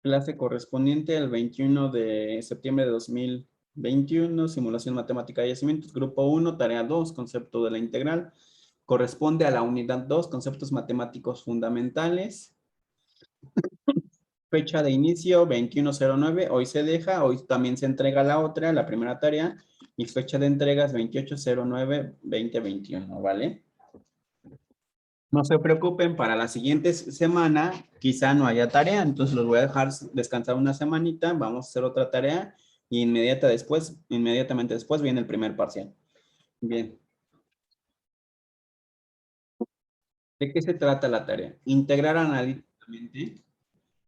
Clase correspondiente al 21 de septiembre de 2021, simulación matemática de yacimientos, grupo 1, tarea 2, concepto de la integral. Corresponde a la unidad 2, conceptos matemáticos fundamentales. Fecha de inicio 2109, hoy se deja, hoy también se entrega la otra, la primera tarea, y fecha de entrega es 2809-2021, ¿vale? No se preocupen, para la siguiente semana quizá no haya tarea, entonces los voy a dejar descansar una semanita, vamos a hacer otra tarea y inmediatamente después viene el primer parcial. Bien. ¿De qué se trata la tarea? Integrar analíticamente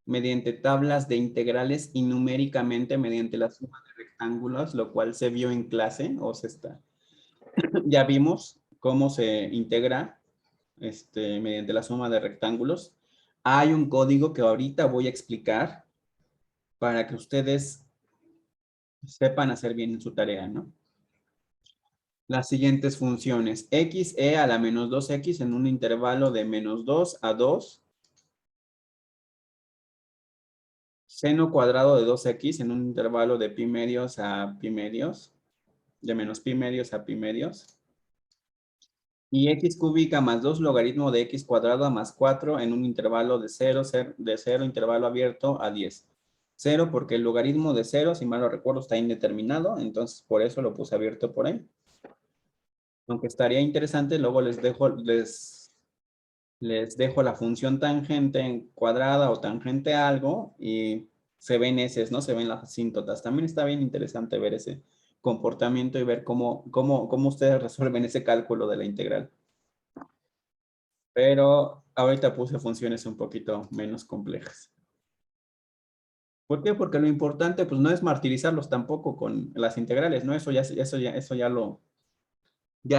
mediante tablas de integrales y numéricamente mediante la suma de rectángulos, lo cual se vio en clase, o se está. Ya vimos cómo se integra mediante la suma de rectángulos. Hay un código que ahorita voy a explicar para que ustedes sepan hacer bien su tarea, ¿no? Las siguientes funciones. X e a la menos 2x en un intervalo de menos 2 a 2. Seno cuadrado de 2x en un intervalo de pi medios a pi medios. De menos pi medios a pi medios. Y x cúbica más 2 logaritmo de x cuadrado más 4 en un intervalo de 0, intervalo abierto a 10. 0 porque el logaritmo de 0, si mal no recuerdo, está indeterminado, entonces por eso lo puse abierto por ahí. Aunque estaría interesante, luego les dejo la función tangente cuadrada o tangente a algo y se ven eses, ¿no? Se ven las asíntotas. También está bien interesante ver ese comportamiento y ver cómo ustedes resuelven ese cálculo de la integral. Pero ahorita puse funciones un poquito menos complejas. ¿Por qué? Porque lo importante pues no es martirizarlos tampoco con las integrales, ¿no? Eso ya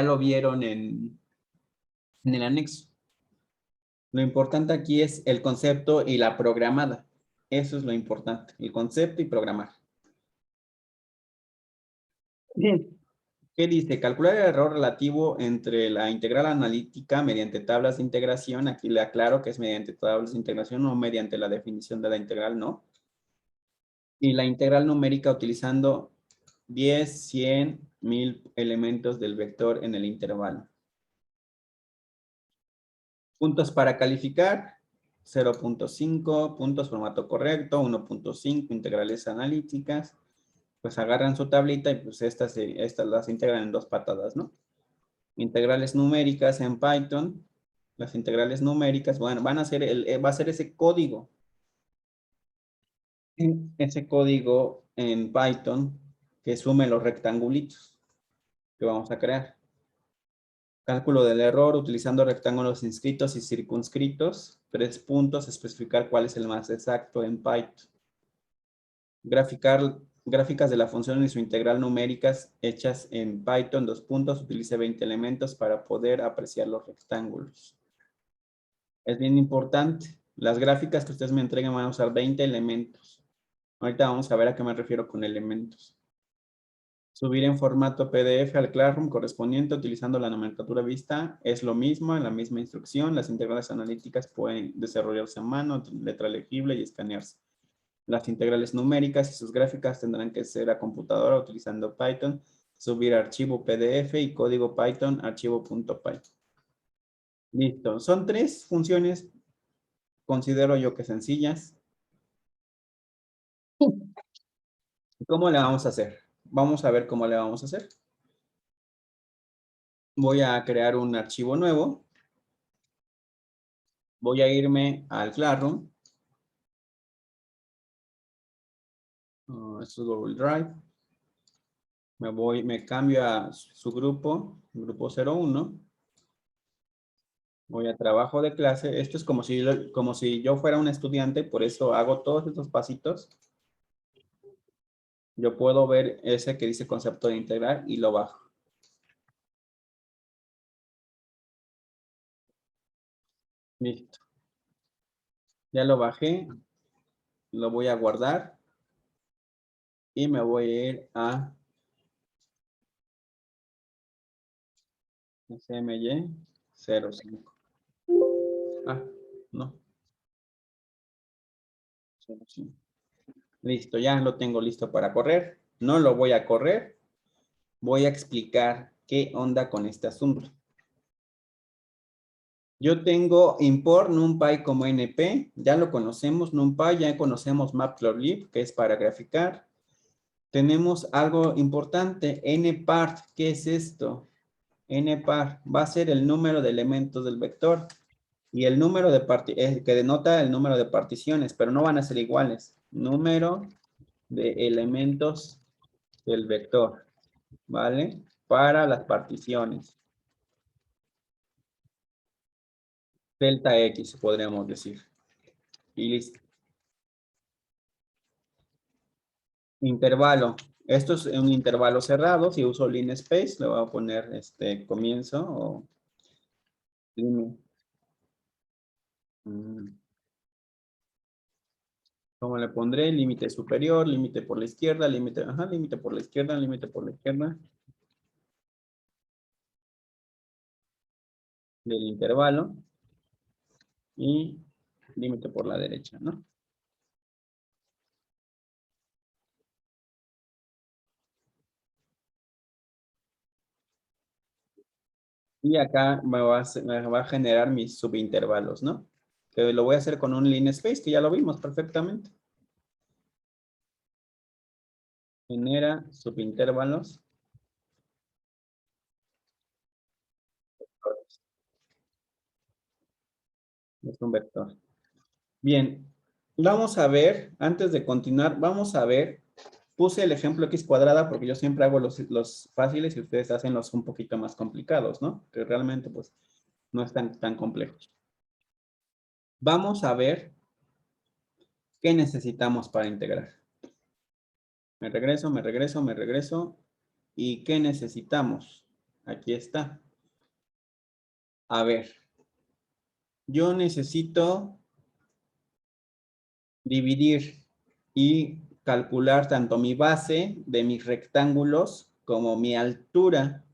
lo vieron en el anexo. Lo importante aquí es el concepto y la programada. Eso es lo importante, el concepto y programar. Bien. ¿Qué dice? Calcular el error relativo entre la integral analítica mediante tablas de integración. Aquí le aclaro que es mediante tablas de integración, no mediante la definición de la integral, ¿no? Y la integral numérica utilizando 10, 100, 1000 elementos del vector en el intervalo. Puntos para calificar, 0.5, puntos formato correcto, 1.5, integrales analíticas. Pues agarran su tablita y pues estas las integran en dos patadas, ¿no? Integrales numéricas en Python. Las integrales numéricas, bueno, va a ser ese código. Ese código en Python que sume los rectangulitos que vamos a crear. Cálculo del error utilizando rectángulos inscritos y circunscritos. 3 puntos, especificar cuál es el más exacto en Python. Gráficas de la función y su integral numéricas hechas en Python. 2 puntos, utilice 20 elementos para poder apreciar los rectángulos. Es bien importante. Las gráficas que ustedes me entreguen van a usar 20 elementos. Ahorita vamos a ver a qué me refiero con elementos. Subir en formato PDF al Classroom correspondiente utilizando la nomenclatura vista es lo mismo, en la misma instrucción. Las integrales analíticas pueden desarrollarse a mano, letra legible y escanearse. Las integrales numéricas y sus gráficas tendrán que ser a computadora utilizando Python. Subir archivo PDF y código Python archivo.py. Listo. Son 3 funciones, considero yo que sencillas. ¿Cómo le vamos a hacer? Vamos a ver cómo le vamos a hacer. Voy a crear un archivo nuevo. Voy a irme al Classroom. Esto es Google Drive. Me cambio a su grupo 01. Voy a trabajo de clase. Esto es como si yo fuera un estudiante, por eso hago todos estos pasitos. Yo puedo ver ese que dice concepto de integral y lo bajo. Listo. Ya lo bajé. Lo voy a guardar. Y me voy a ir a SMY 05. Ah, no. 05. Listo, ya lo tengo listo para correr. No lo voy a correr. Voy a explicar qué onda con este asunto. Yo tengo import NumPy como NP. Ya lo conocemos, NumPy. Ya conocemos Matplotlib, que es para graficar. Tenemos algo importante, NPart. ¿Qué es esto? NPart va a ser el número de elementos del vector. Y el número de que denota el número de particiones, pero no van a ser iguales. Número de elementos del vector, ¿vale? Para las particiones. Delta X, podríamos decir. Y listo. Intervalo. Esto es un intervalo cerrado. Si uso linspace, le voy a poner comienzo o ¿Cómo le pondré? Límite superior, límite por la izquierda, límite por la izquierda, límite por la izquierda del intervalo y límite por la derecha, ¿no? Y acá me va a generar mis subintervalos, ¿no? Que lo voy a hacer con un linspace, que ya lo vimos perfectamente. Genera subintervalos. Es un vector. Bien, vamos a ver, antes de continuar, vamos a ver, puse el ejemplo x cuadrada porque yo siempre hago los fáciles y ustedes hacen los un poquito más complicados, ¿no? Que realmente, pues, no están tan complejos. Vamos a ver qué necesitamos para integrar. Me regreso, me regreso, me regreso. ¿Y qué necesitamos? Aquí está. A ver, yo necesito dividir y calcular tanto mi base de mis rectángulos como mi altura.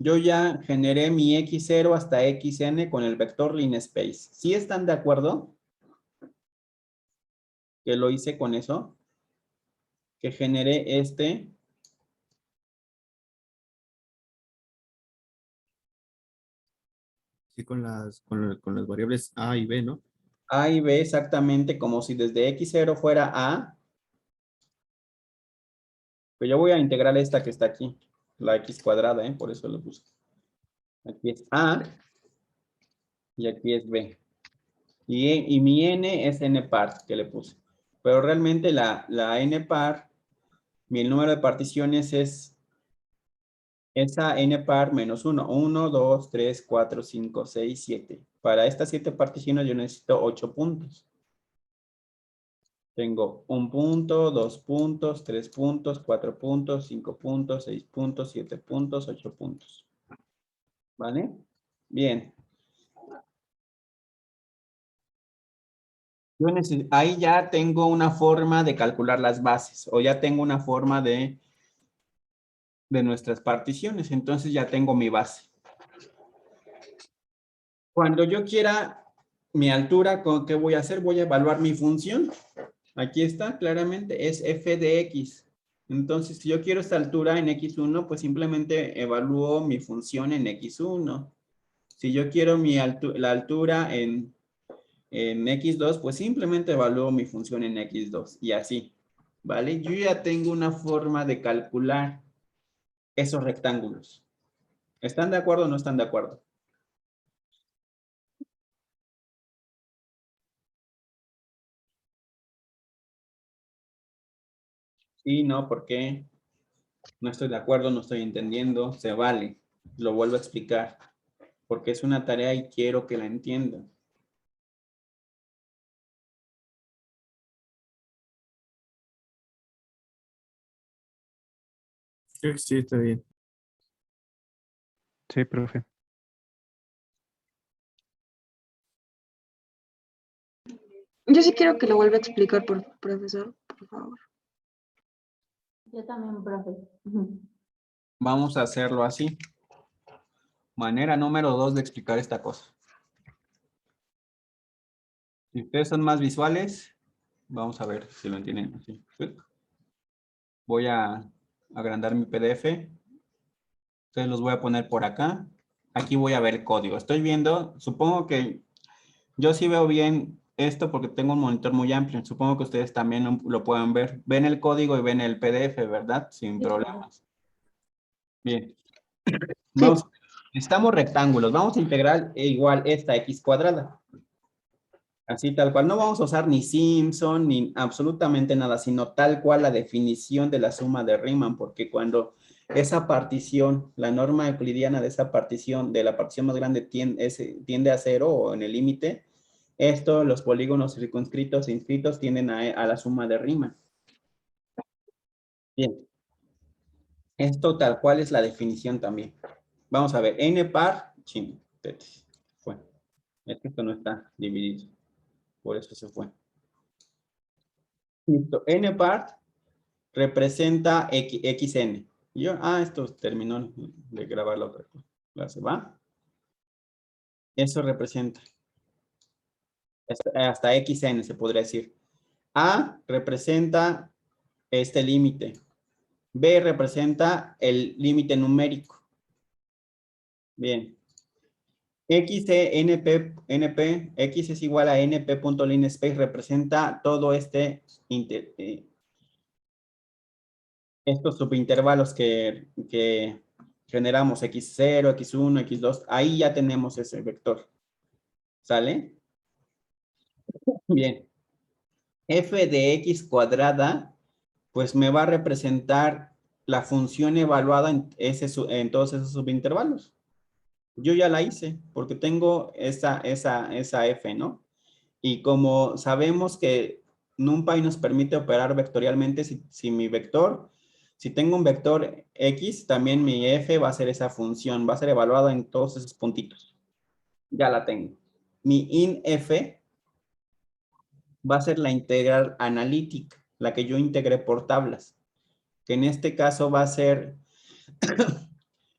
Yo ya generé mi x0 hasta xn con el vector linspace. ¿Sí están de acuerdo que lo hice con eso? Que generé Sí, con las variables A y B, ¿no? A y B exactamente como si desde x0 fuera A. Pero yo voy a integrar esta que está aquí, la x cuadrada, ¿eh? Por eso lo puse. Aquí es A y aquí es B. Y mi n es n-par que le puse. Pero realmente la n-par, mi número de particiones es esa n-par menos 1. 1, 2, 3, 4, 5, 6, 7. Para estas 7 particiones yo necesito 8 puntos. Tengo 1 punto, 2 puntos, 3 puntos, 4 puntos, 5 puntos, 6 puntos, 7 puntos, 8 puntos. ¿Vale? Bien. Ahí ya tengo una forma de calcular las bases o ya tengo una forma de nuestras particiones. Entonces ya tengo mi base. Cuando yo quiera mi altura, ¿qué voy a hacer? Voy a evaluar mi función. Aquí está, claramente, es f de x. Entonces, si yo quiero esta altura en x1, pues simplemente evalúo mi función en x1. Si yo quiero la altura en x2, pues simplemente evalúo mi función en x2 y así, ¿vale? Yo ya tengo una forma de calcular esos rectángulos. ¿Están de acuerdo o no están de acuerdo? Sí, no, ¿por qué? No estoy de acuerdo, no estoy entendiendo, se vale. Lo vuelvo a explicar, porque es una tarea y quiero que la entiendan. Creo que sí, está bien. Sí, profe. Yo sí quiero que lo vuelva a explicar, profesor, por favor. Yo también, profe. Vamos a hacerlo así. Manera número 2 de explicar esta cosa. Si ustedes son más visuales, vamos a ver si lo entienden así. Voy a agrandar mi PDF. Entonces los voy a poner por acá. Aquí voy a ver el código. Estoy viendo, supongo que yo sí veo bien esto porque tengo un monitor muy amplio. Supongo que ustedes también lo pueden ver. Ven el código y ven el PDF, ¿verdad? Sin Sí. problemas. Bien. Sí. Vamos. Necesitamos rectángulos. Vamos a integrar igual esta x cuadrada. Así tal cual. No vamos a usar ni Simpson ni absolutamente nada, sino tal cual la definición de la suma de Riemann, porque cuando esa partición, la norma euclidiana de esa partición, de la partición más grande tiende a cero o en el límite, esto, los polígonos circunscritos e inscritos tienden a la suma de Riemann. Bien. Esto tal cual es la definición también. Vamos a ver, n par, fue. Es que esto no está dividido. Por eso se fue. Listo. N part representa xn. Esto terminó de grabar la otra clase, ¿va? Eso representa. Hasta xn se podría decir. A representa este límite. B representa el límite numérico. Bien. X es igual a np.linspace, representa todo estos subintervalos que generamos, x0, x1, x2, ahí ya tenemos ese vector. ¿Sale? Bien. F de x cuadrada, pues me va a representar la función evaluada en todos esos subintervalos. Yo ya la hice, porque tengo esa F, ¿no? Y como sabemos que NumPy nos permite operar vectorialmente, si mi vector, si tengo un vector X, también mi F va a ser esa función, va a ser evaluada en todos esos puntitos. Ya la tengo. Mi INF va a ser la integral analítica, la que yo integré por tablas, que en este caso va a ser,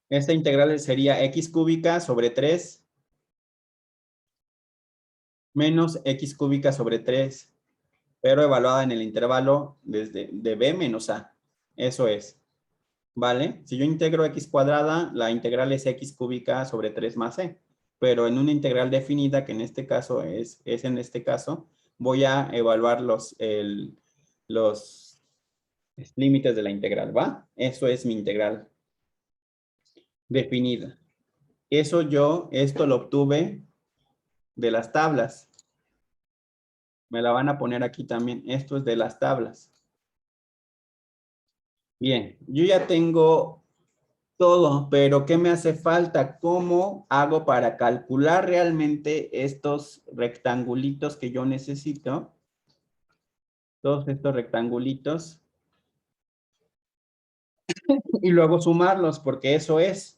esta integral sería X cúbica sobre 3 menos X cúbica sobre 3, pero evaluada en el intervalo de B menos A. Eso es. ¿Vale? Si yo integro X cuadrada, la integral es X cúbica sobre 3 más C. Pero en una integral definida, que en este caso es en este caso, voy a evaluar los límites de la integral, ¿va? Eso es mi integral definida. Esto lo obtuve de las tablas. Me la van a poner aquí también. Esto es de las tablas. Bien, yo ya tengo todo, pero ¿qué me hace falta? ¿Cómo hago para calcular realmente estos rectangulitos que yo necesito? Todos estos rectangulitos. Y luego sumarlos, porque eso es.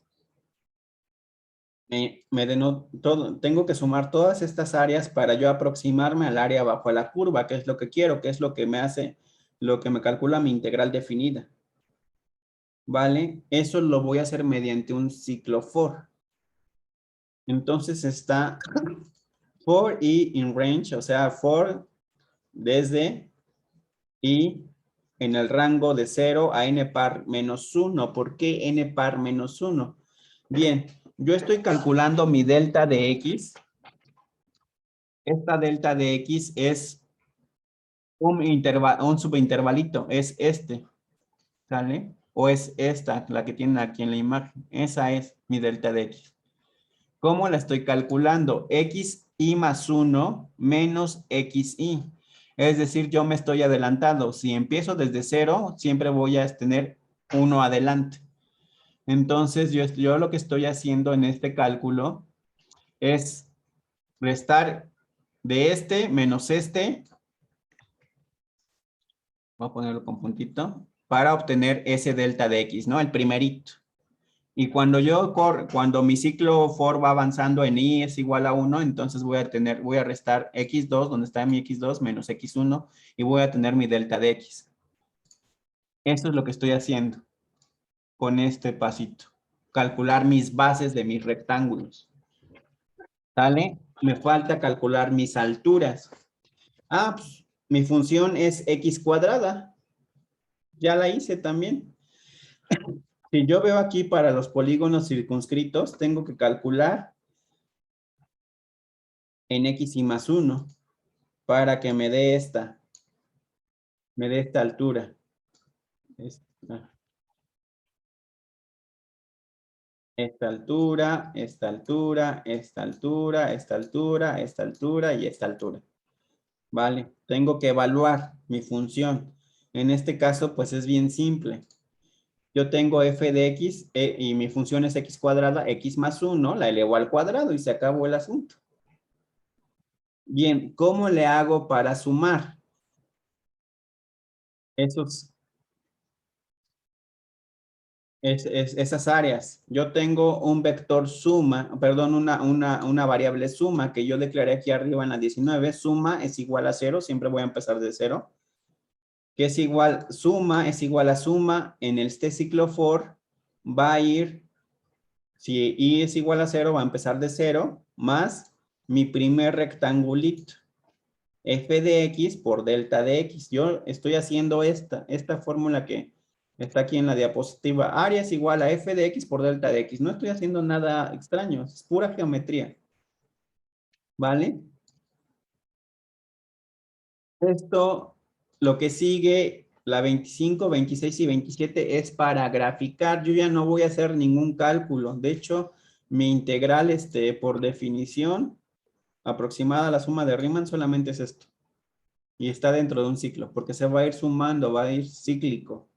Tengo que sumar todas estas áreas para yo aproximarme al área bajo la curva, que es lo que quiero, que es lo que me hace, lo que me calcula mi integral definida. ¿Vale? Eso lo voy a hacer mediante un ciclo for. Entonces está for y in range, o sea, for desde y en el rango de 0 a n par menos 1. ¿Por qué n par menos 1? Bien, yo estoy calculando mi delta de x. Esta delta de x es un subintervalito, es este, ¿sale? O es esta, la que tienen aquí en la imagen. Esa es mi delta de x. ¿Cómo la estoy calculando? xy más 1 menos xy. Es decir, yo me estoy adelantando. Si empiezo desde 0, siempre voy a tener 1 adelante. Entonces, yo lo que estoy haciendo en este cálculo es restar de este menos este. Voy a ponerlo con puntito. Para obtener ese delta de x, ¿no? El primerito. Y cuando mi ciclo for va avanzando en y es igual a 1, entonces voy a restar x2, donde está mi x2, menos x1, y voy a tener mi delta de x. Eso es lo que estoy haciendo con este pasito. Calcular mis bases de mis rectángulos. ¿Sale? Me falta calcular mis alturas. Ah, pues mi función es x cuadrada. Ya la hice también. Si yo veo aquí para los polígonos circunscritos, tengo que calcular en x y más 1 para que me dé esta altura. Esta altura, esta altura, esta altura, esta altura, esta altura y esta altura. Vale, tengo que evaluar mi función. En este caso, pues es bien simple. Yo tengo f de x y mi función es x cuadrada, x más 1, la elevo al cuadrado y se acabó el asunto. Bien, ¿cómo le hago para sumar esas áreas? Yo tengo un vector suma, perdón, una variable suma que yo declaré aquí arriba en la 19. Suma es igual a 0, siempre voy a empezar de 0. Que es igual, suma es igual a suma. En este ciclo for va a ir, si i es igual a 0, va a empezar de 0, más mi primer rectangulito. F de x por delta de x. Yo estoy haciendo esta fórmula que está aquí en la diapositiva. Área es igual a f de x por delta de x. No estoy haciendo nada extraño, es pura geometría. ¿Vale? Esto, lo que sigue, la 25, 26 y 27 es para graficar. Yo ya no voy a hacer ningún cálculo. De hecho, mi integral, por definición, aproximada a la suma de Riemann solamente es esto. Y está dentro de un ciclo, porque se va a ir sumando, va a ir cíclico.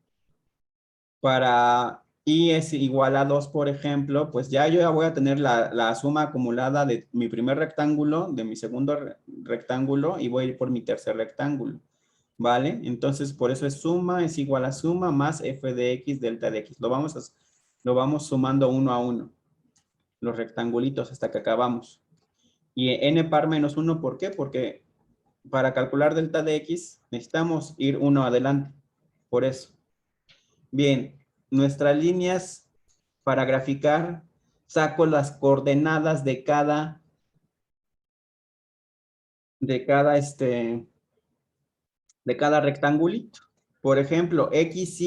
Para i es igual a 2, por ejemplo, pues ya yo ya voy a tener la suma acumulada de mi primer rectángulo, de mi segundo rectángulo, y voy a ir por mi tercer rectángulo. ¿Vale? Entonces, por eso es suma es igual a suma más f de x delta de x. Lo vamos sumando uno a uno, los rectangulitos hasta que acabamos. Y n par menos 1, ¿por qué? Porque para calcular delta de x necesitamos ir uno adelante. Por eso. Bien, nuestras líneas para graficar, saco las coordenadas de cada rectangulito. Por ejemplo, x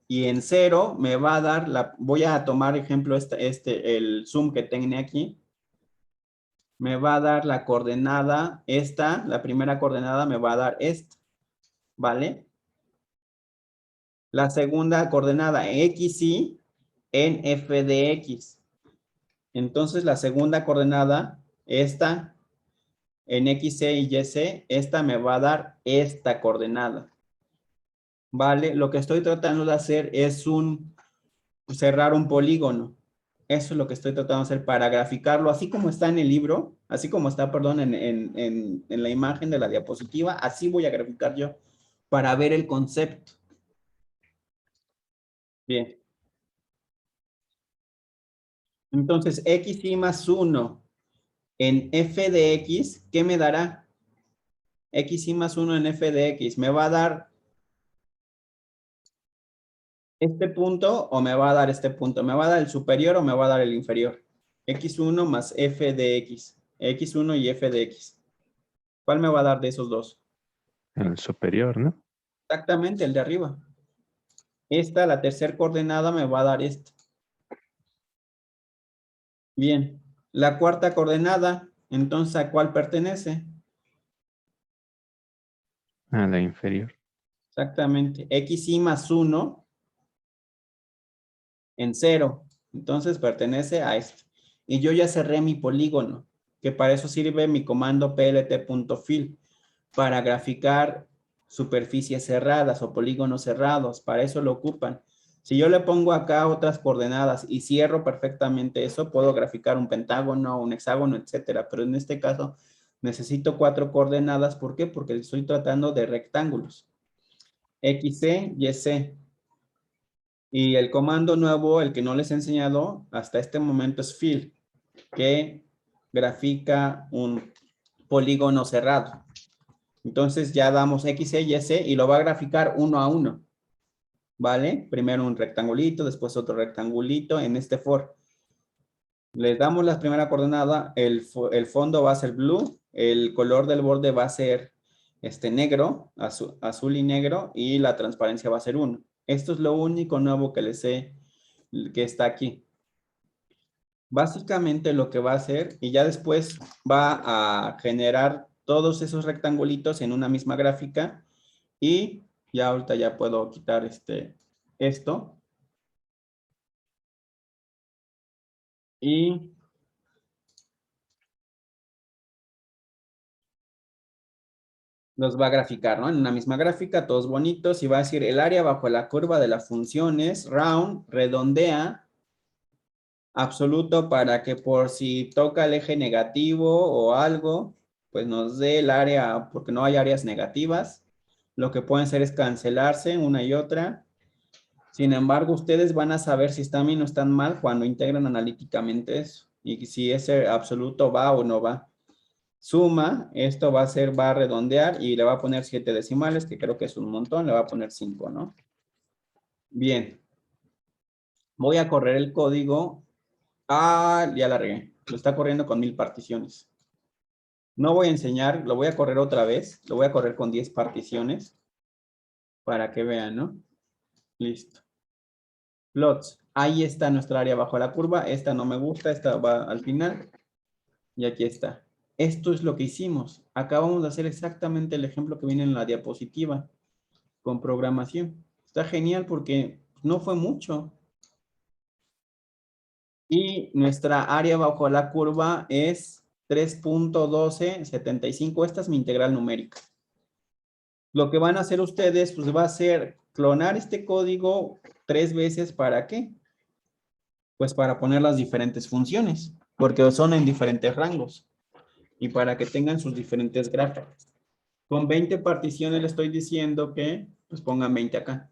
y en 0 me va a dar voy a tomar ejemplo el zoom que tengo aquí. Me va a dar la coordenada, la primera coordenada me va a dar esta, ¿vale? La segunda coordenada, xy en f de x. Entonces, la segunda coordenada, esta, en xc y yc, esta me va a dar esta coordenada. ¿Vale? Lo que estoy tratando de hacer es cerrar un polígono. Eso es lo que estoy tratando de hacer para graficarlo, así como está en el libro, así como está, perdón, en la imagen de la diapositiva, así voy a graficar yo para ver el concepto. Bien. Entonces, xy más 1 en f de x, ¿qué me dará? Xy más 1 en f de x, ¿me va a dar este punto o me va a dar este punto? ¿Me va a dar el superior o me va a dar el inferior? X1 más f de x. X1 y f de x. ¿Cuál me va a dar de esos dos? El superior, ¿no? Exactamente, el de arriba. La tercera coordenada, me va a dar esto. Bien. La cuarta coordenada, entonces, ¿a cuál pertenece? A la inferior. Exactamente. Xy más 1 en 0. Entonces, pertenece a esto. Y yo ya cerré mi polígono, que para eso sirve mi comando plt.fill, para graficar superficies cerradas o polígonos cerrados. Para eso lo ocupan. Si yo le pongo acá otras coordenadas y cierro perfectamente eso, puedo graficar un pentágono, un hexágono, etcétera. Pero en este caso necesito 4 coordenadas. ¿Por qué? Porque estoy tratando de rectángulos. XC, YC. Y el comando nuevo, el que no les he enseñado hasta este momento, es fill, que grafica un polígono cerrado. Entonces ya damos X, Y, C y lo va a graficar uno a uno. ¿Vale? Primero un rectangulito, después otro rectangulito en este for. Les damos la primera coordenada, el fondo va a ser blue, el color del borde va a ser negro, azul y negro, y la transparencia va a ser 1. Esto es lo único nuevo que les sé que está aquí. Básicamente lo que va a hacer, y ya después va a generar todos esos rectangulitos en una misma gráfica, y ya ahorita ya puedo quitar esto. Y los va a graficar, ¿no? En una misma gráfica, todos bonitos, y va a decir el área bajo la curva de la función es round, redondea, absoluto, para que por si toca el eje negativo o algo, pues nos dé el área, porque no hay áreas negativas. Lo que pueden hacer es cancelarse una y otra. Sin embargo, ustedes van a saber si están bien o están mal cuando integran analíticamente eso, y si ese absoluto va o no va. Suma, esto va a redondear y le va a poner 7 decimales, que creo que es un montón, le va a poner 5, ¿no? Bien. Voy a correr el código. Ah, ya la regué. Lo está corriendo con 1000 particiones. No voy a enseñar, lo voy a correr otra vez. Lo voy a correr con 10 particiones para que vean, ¿no? Listo. Plots. Ahí está nuestra área bajo la curva. Esta no me gusta, esta va al final. Y aquí está. Esto es lo que hicimos. Acabamos de hacer exactamente el ejemplo que viene en la diapositiva con programación. Está genial porque no fue mucho. Y nuestra área bajo la curva es 3.1275. Esta es mi integral numérica. Lo que van a hacer ustedes, pues va a ser clonar este código 3 veces. ¿Para qué? Pues para poner las diferentes funciones, porque son en diferentes rangos. Y para que tengan sus diferentes gráficas. Con 20 particiones le estoy diciendo que pues pongan 20 acá.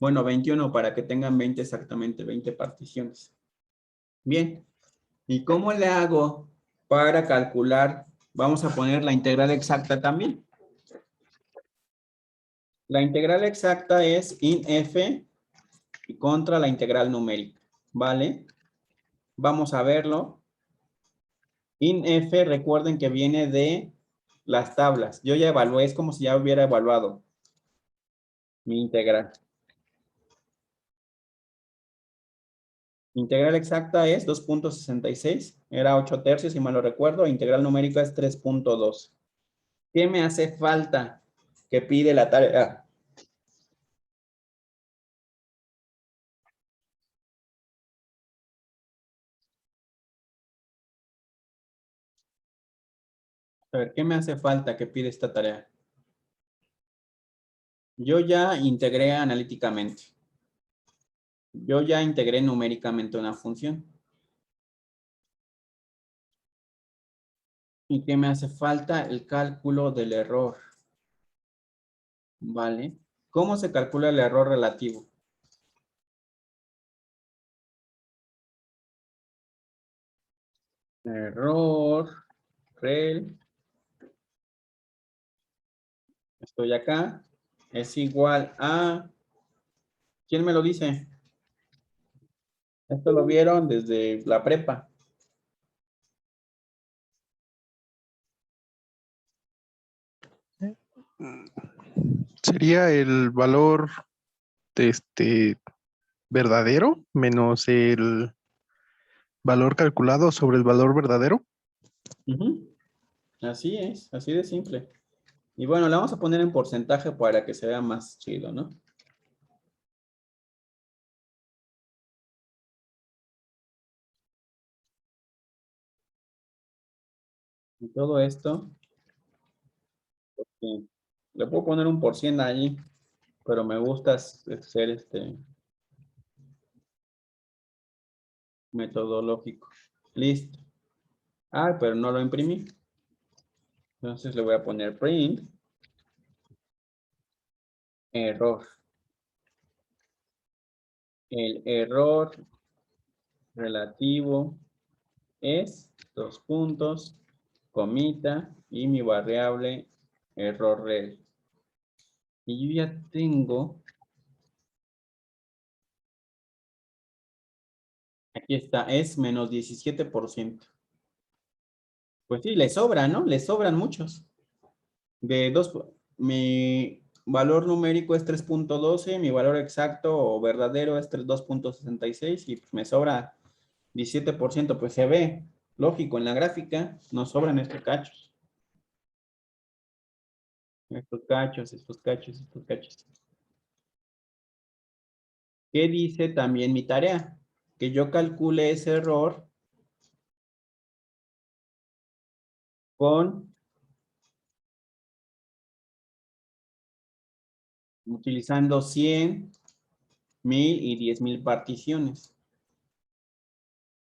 Bueno, 21 para que tengan 20 exactamente, 20 particiones. Bien. ¿Y cómo le hago para calcular? Vamos a poner la integral exacta también. La integral exacta es in f y contra la integral numérica. ¿Vale? Vamos a verlo. In f, recuerden que viene de las tablas. Yo ya evalué, es como si ya hubiera evaluado mi integral. Integral exacta es 2.66, era 8 tercios si mal lo recuerdo. Integral numérica es 3.2. ¿Qué me hace falta que pide la tarea? A ver, ¿qué me hace falta que pide esta tarea? Yo ya integré analíticamente. Yo ya integré numéricamente una función. ¿Y qué me hace falta? El cálculo del error. ¿Vale? ¿Cómo se calcula el error relativo? Error rel. Estoy acá. Es igual a... ¿Quién me lo dice? Esto lo vieron desde la prepa. Sería el valor verdadero menos el valor calculado sobre el valor verdadero. Ujú. Así es, así de simple. Y bueno, le vamos a poner en porcentaje para que se vea más chido, ¿no? Y todo esto, sí, le puedo poner un por cien ahí, pero me gusta ser metodológico. Listo. Ah, pero no lo imprimí. Entonces le voy a poner print. Error. El error relativo es 2 puntos, comita, y mi variable error rel. Y yo ya tengo Aquí está, es menos 17%. Pues sí, le sobra, ¿no? Le sobran muchos. Mi valor numérico es 3.12, mi valor exacto o verdadero es 2.66 y pues me sobra 17%, pues se ve lógico en la gráfica, nos sobran estos cachos. Estos cachos, estos cachos, estos cachos. ¿Qué dice también mi tarea? Que yo calcule ese error utilizando 100, 1000 y 10,000 particiones.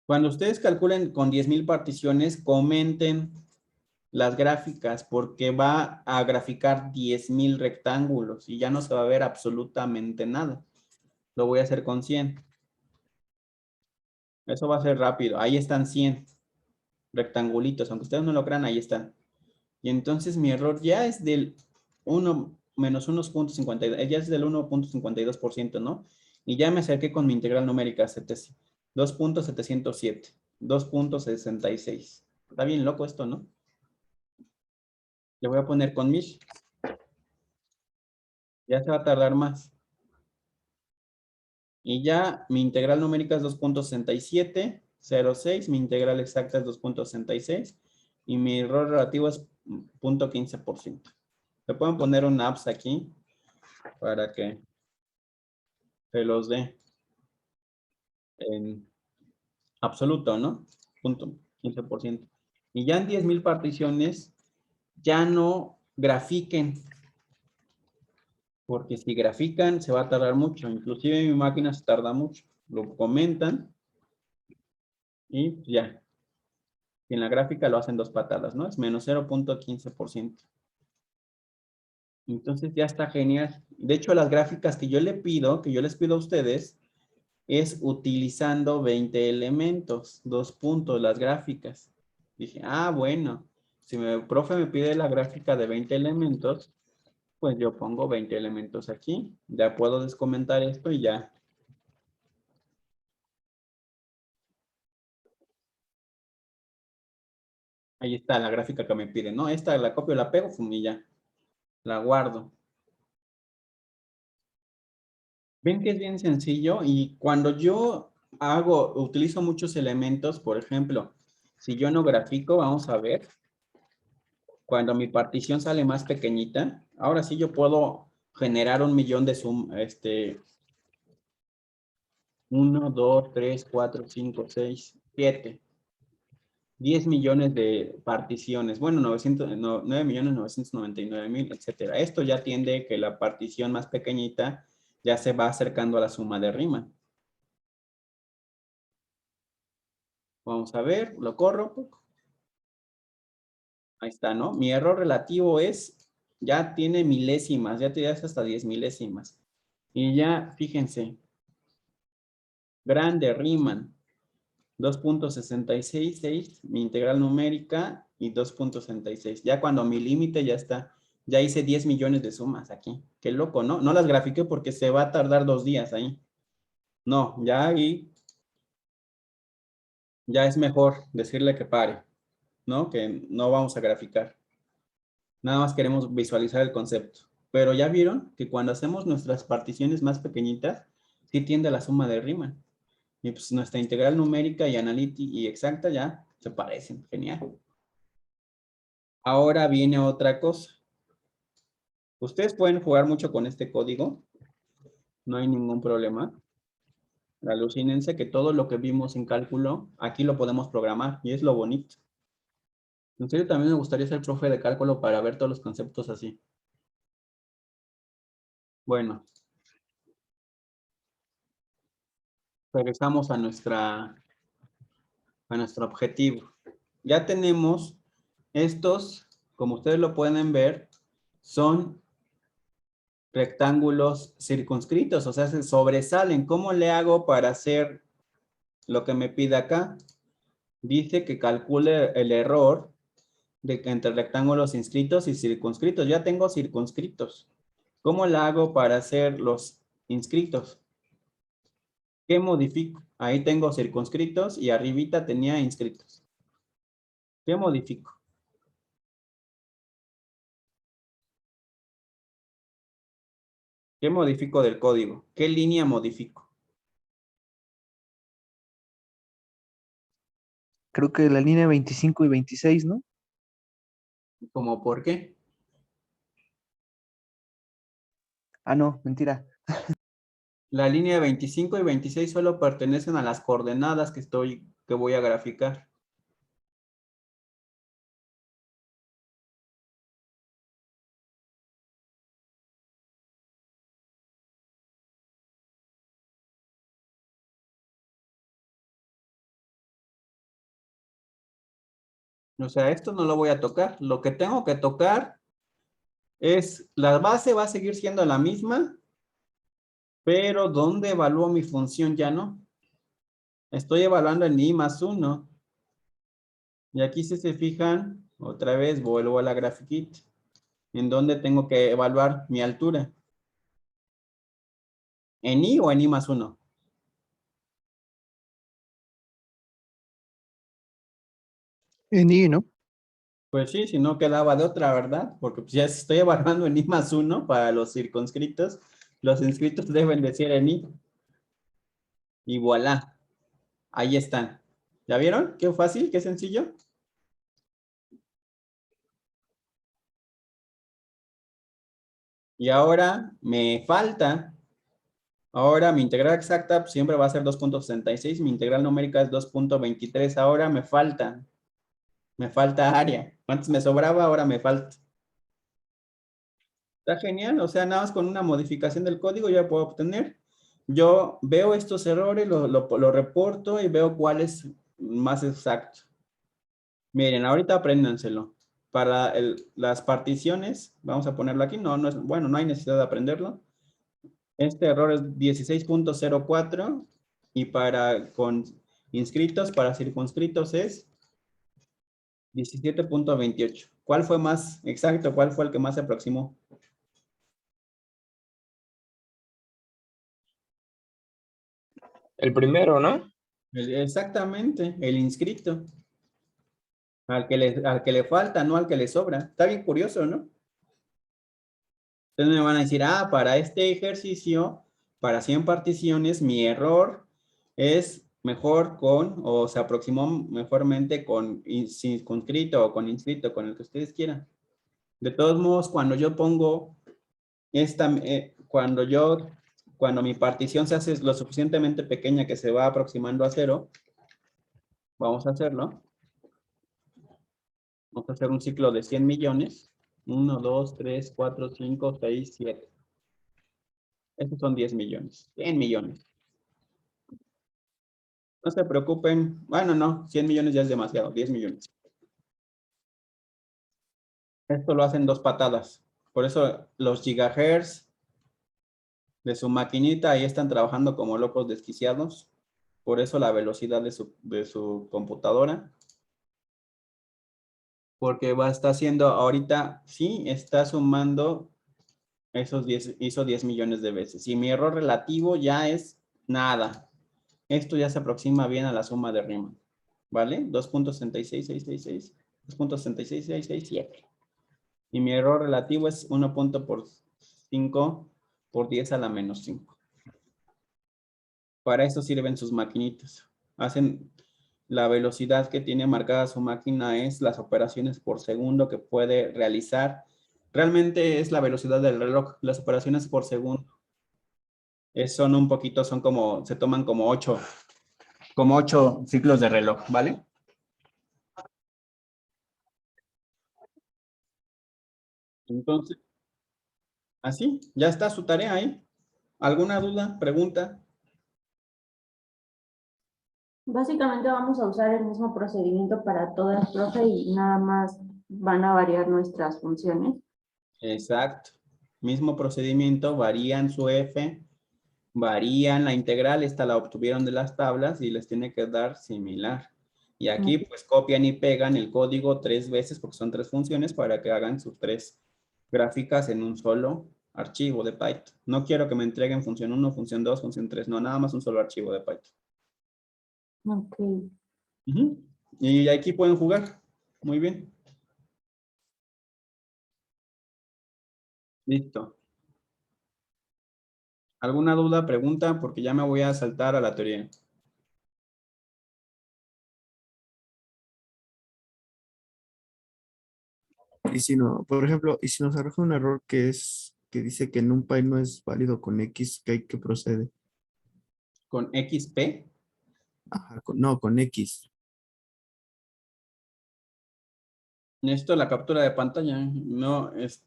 Cuando ustedes calculen con 10,000 particiones, comenten las gráficas porque va a graficar 10,000 rectángulos y ya no se va a ver absolutamente nada. Lo voy a hacer con 100. Eso va a ser rápido. Ahí están 100 rectangulitos. Aunque ustedes no lo crean, ahí están. Y entonces mi error ya es del 1 menos 1.52. Ya es del 1.52%, ¿no? Y ya me acerqué con mi integral numérica 2.707. 2.66. Está bien loco esto, ¿no? Le voy a poner con 1000. Ya se va a tardar más. Y ya mi integral numérica es 2.6706. Mi integral exacta es 2.66. Y mi error relativo es 0.15%. Le pueden poner un apps aquí para que se los dé en absoluto, ¿no? 0.15%. Y ya en 10,000 particiones, ya no grafiquen. Porque si grafican, se va a tardar mucho. Inclusive mi máquina se tarda mucho. Lo comentan. Y ya. Y en la gráfica lo hacen 2 patadas, ¿no? Es menos 0.15%. Entonces ya está genial. De hecho, las gráficas que yo les pido a ustedes, es utilizando 20 elementos, 2 puntos, las gráficas. Dije, bueno, si el profe me pide la gráfica de 20 elementos, pues yo pongo 20 elementos aquí. Ya puedo descomentar esto y ya. Ahí está la gráfica que me pide, ¿no? Esta la copio, la pego, y ya. La guardo. Ven que es bien sencillo y cuando yo utilizo muchos elementos, por ejemplo, si yo no grafico, vamos a ver, cuando mi partición sale más pequeñita, ahora sí yo puedo generar 1,000,000 de 1, 2, 3, 4, 5, 6, 7, 10 millones de particiones, bueno, 9,999,000, etcétera. Esto ya tiende que la partición más pequeñita ya se va acercando a la suma de Riemann. Vamos a ver, lo corro. Ahí está, ¿no? Mi error relativo ya tiene milésimas, ya te das hasta 10 milésimas. Y ya, fíjense, grande Riemann, 2.666, mi integral numérica y 2.66. Ya cuando mi límite ya está, ya hice 10 millones de sumas aquí. Qué loco, ¿no? No las grafiqué porque se va a tardar 2 días ahí. No, ya ahí, ya es mejor decirle que pare, ¿no? Que no vamos a graficar. Nada más queremos visualizar el concepto. Pero ya vieron que cuando hacemos nuestras particiones más pequeñitas, sí tiende a la suma de Riemann. Y pues nuestra integral numérica y analítica y exacta ya se parecen. Genial. Ahora viene otra cosa. Ustedes pueden jugar mucho con este código. No hay ningún problema. Alucínense que todo lo que vimos en cálculo, aquí lo podemos programar. Y es lo bonito. En serio, también me gustaría ser profe de cálculo para ver todos los conceptos así. Bueno. Regresamos a nuestro objetivo. Ya tenemos estos, como ustedes lo pueden ver, son rectángulos circunscritos, o sea, se sobresalen. ¿Cómo le hago para hacer lo que me pide acá? Dice que calcule el error entre rectángulos inscritos y circunscritos. Ya tengo circunscritos. ¿Cómo le hago para hacer los inscritos? ¿Qué modifico? Ahí tengo circunscritos y arribita tenía inscritos. ¿Qué modifico? ¿Qué modifico del código? ¿Qué línea modifico? Creo que la línea 25 y 26, ¿no? ¿Cómo por qué? Ah, no, mentira. La línea 25 y 26 solo pertenecen a las coordenadas que voy a graficar. O sea, esto no lo voy a tocar. Lo que tengo que tocar es, la base va a seguir siendo la misma, pero ¿dónde evalúo mi función? Ya no. Estoy evaluando en I+1. Y aquí si se fijan, otra vez vuelvo a la grafiquita. ¿En dónde tengo que evaluar mi altura? ¿En I o en I+1? En I, ¿no? Pues sí, si no quedaba de otra, ¿verdad? Porque pues ya estoy evaluando en I+1 para los circunscritos. Los inscritos deben de ser en I. Y voilà. Ahí están. ¿Ya vieron? Qué fácil, qué sencillo. Y ahora me falta, ahora mi integral exacta pues, siempre va a ser 2.66, mi integral numérica es 2.23, ahora me falta área. Antes me sobraba, ahora me falta. Está genial, o sea, nada más con una modificación del código ya puedo obtener. Yo veo estos errores, lo reporto y veo cuál es más exacto. Miren, ahorita apréndanselo. Para las particiones, vamos a ponerlo aquí, no es, bueno, no hay necesidad de aprenderlo. Este error es 16.04 y con inscritos, para circunscritos es 17.28. ¿Cuál fue más exacto? ¿Cuál fue el que más se aproximó? El primero, ¿no? Exactamente, el inscrito. Al que le falta, no al que le sobra. Está bien curioso, ¿no? Entonces me van a decir, para este ejercicio, para 100 particiones, mi error es mejor o se aproximó mejormente con circunscrito o con inscrito, con el que ustedes quieran. De todos modos, cuando yo pongo cuando mi partición se hace lo suficientemente pequeña que se va aproximando a 0, vamos a hacerlo. Vamos a hacer un ciclo de 100 millones. 1, 2, 3, 4, 5, 6, 7. Estos son 10 millones. 100 millones. No se preocupen. Bueno, no. 100 millones ya es demasiado. 10 millones. Esto lo hacen 2 patadas. Por eso los gigahertz de su maquinita ahí están trabajando como locos desquiciados. Por eso la velocidad de su computadora. Porque está haciendo ahorita, sí, está sumando hizo 10 millones de veces. Y mi error relativo ya es nada. Esto ya se aproxima bien a la suma de Riemann. ¿Vale? 2.66666. 2.66667. Y mi error relativo es 1 punto por 5 por 10 a la menos 5. Para eso sirven sus maquinitas. Hacen la velocidad que tiene marcada su máquina es las operaciones por segundo que puede realizar. Realmente es la velocidad del reloj, las operaciones por segundo. Se toman como 8 ciclos de reloj, ¿vale? Entonces, así, ya está su tarea ahí. ¿Alguna duda, pregunta? Básicamente vamos a usar el mismo procedimiento para todas, profe, y nada más van a variar nuestras funciones. Exacto. Mismo procedimiento, varían su F, varían la integral, esta la obtuvieron de las tablas y les tiene que dar similar. Y aquí pues copian y pegan el código 3 veces porque son 3 funciones para que hagan sus 3 gráficas en un solo archivo de Python. No quiero que me entreguen función 1, función 2, función 3. No, nada más un solo archivo de Python. Ok. Ujú. Y aquí pueden jugar. Muy bien. Listo. ¿Alguna duda, pregunta? Porque ya me voy a saltar a la teoría. Y si no, por ejemplo, y si nos arroja un error que dice que NumPy no es válido con X, ¿qué hay que procede? Con XP. Ajá, no, con X. Necesito la captura de pantalla. No, es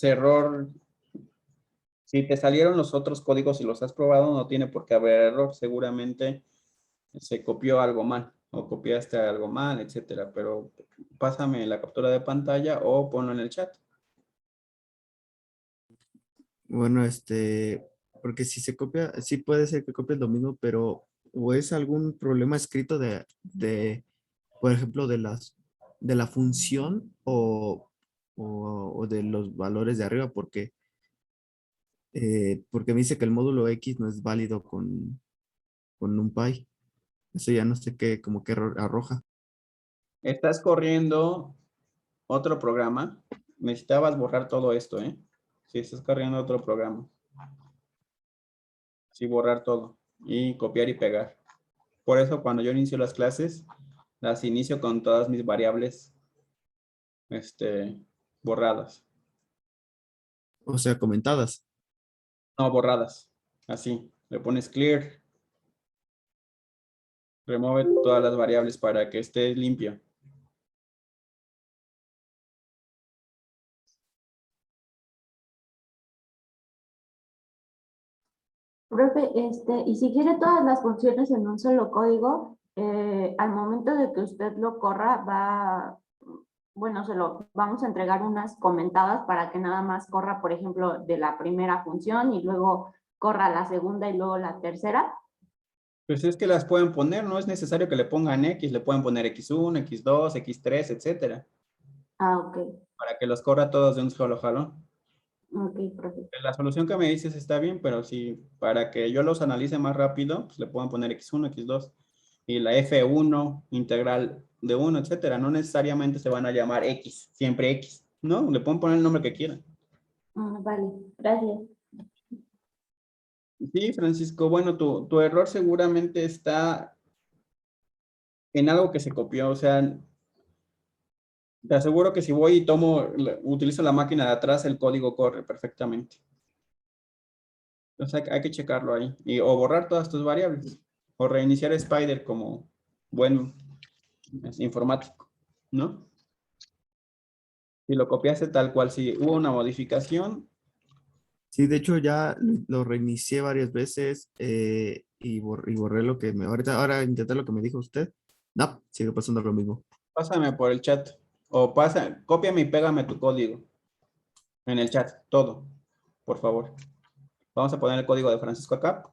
error. Si te salieron los otros códigos y los has probado, no tiene por qué haber error. Seguramente se copió algo mal o copiaste algo mal, etcétera. Pero pásame la captura de pantalla o ponlo en el chat. Bueno, porque si se copia, sí puede ser que copie lo mismo, pero o es algún problema escrito por ejemplo, de la función o de los valores de arriba, porque me dice que el módulo X no es válido con NumPy. Eso ya no sé qué, como que error arroja. Estás corriendo otro programa. Necesitabas borrar todo esto, ¿eh? Si estás corriendo otro programa. Sí, borrar todo. Y copiar y pegar. Por eso cuando yo inicio las clases, las inicio con todas mis variables borradas. O sea, comentadas. No, borradas. Así. Le pones clear. Remueve todas las variables para que esté limpio. Profe, y si quiere todas las funciones en un solo código, al momento de que usted lo corra, bueno, se lo vamos a entregar unas comentadas para que nada más corra, por ejemplo, de la primera función y luego corra la segunda y luego la tercera. Pues es que las pueden poner, no es necesario que le pongan X, le pueden poner X1, X2, X3, etcétera, Ah, ok. para que los corra todos de un solo jalón. Ok, profe. La solución que me dices está bien, pero si para que yo los analice más rápido, pues le pueden poner X1, X2 y la F1, integral de 1, etcétera. No necesariamente se van a llamar X, siempre X. No, le pueden poner el nombre que quieran. Vale, gracias. Sí, Francisco, bueno, tu error seguramente está en algo que se copió, o sea, te aseguro que si voy y utilizo la máquina de atrás, el código corre perfectamente. Entonces hay que checarlo ahí. O borrar todas tus variables. O reiniciar Spider como buen informático, ¿no? Si lo copiaste tal cual, si hubo una modificación, Sí, de hecho ya lo reinicié varias veces y borré lo que ahora intenté lo que me dijo usted. No, sigue pasando lo mismo. pásame por el chat. O cópiame y pégame tu código en el chat, todo, por favor. Vamos a poner el código de Francisco acá.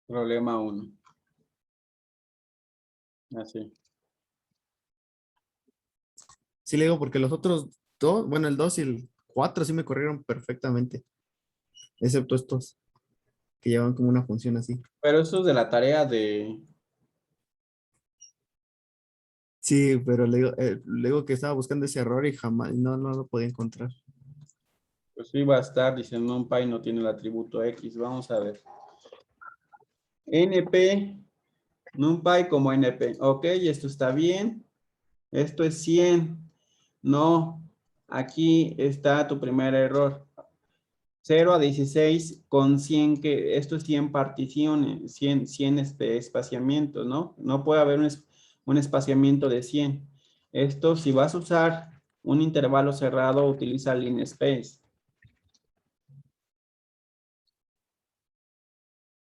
Problema 1. Así. Sí, le digo porque los otros dos, bueno, el 2 y el 4 sí me corrieron perfectamente, excepto estos que llevan como una función así. Pero eso es de la tarea de... Sí, pero le digo que estaba buscando ese error y jamás, no lo podía encontrar. Pues sí va a estar diciendo NumPy no tiene el atributo X. Vamos a ver. NP, NumPy como NP. Ok, esto está bien. Esto es 100. No, aquí está tu primer error. 0 a 16 con 100, que esto es 100 particiones, 100 espaciamientos, ¿no? No puede haber un espaciamiento de 100. Esto, si vas a usar un intervalo cerrado, utiliza linspace.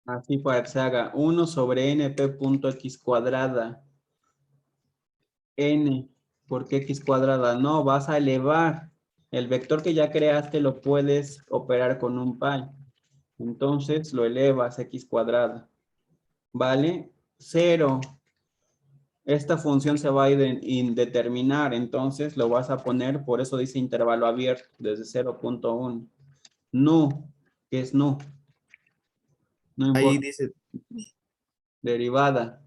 Así para que se haga 1 sobre np.x cuadrada. N ¿Por qué x cuadrada? No, vas a elevar. El vector que ya creaste lo puedes operar con un pi. Entonces lo elevas x cuadrada. ¿Vale? 0. Esta función se va a indeterminar, entonces lo vas a poner, por eso dice intervalo abierto, desde 0.1. Nu, ¿qué es nu? No Ahí importa. dice, Derivada.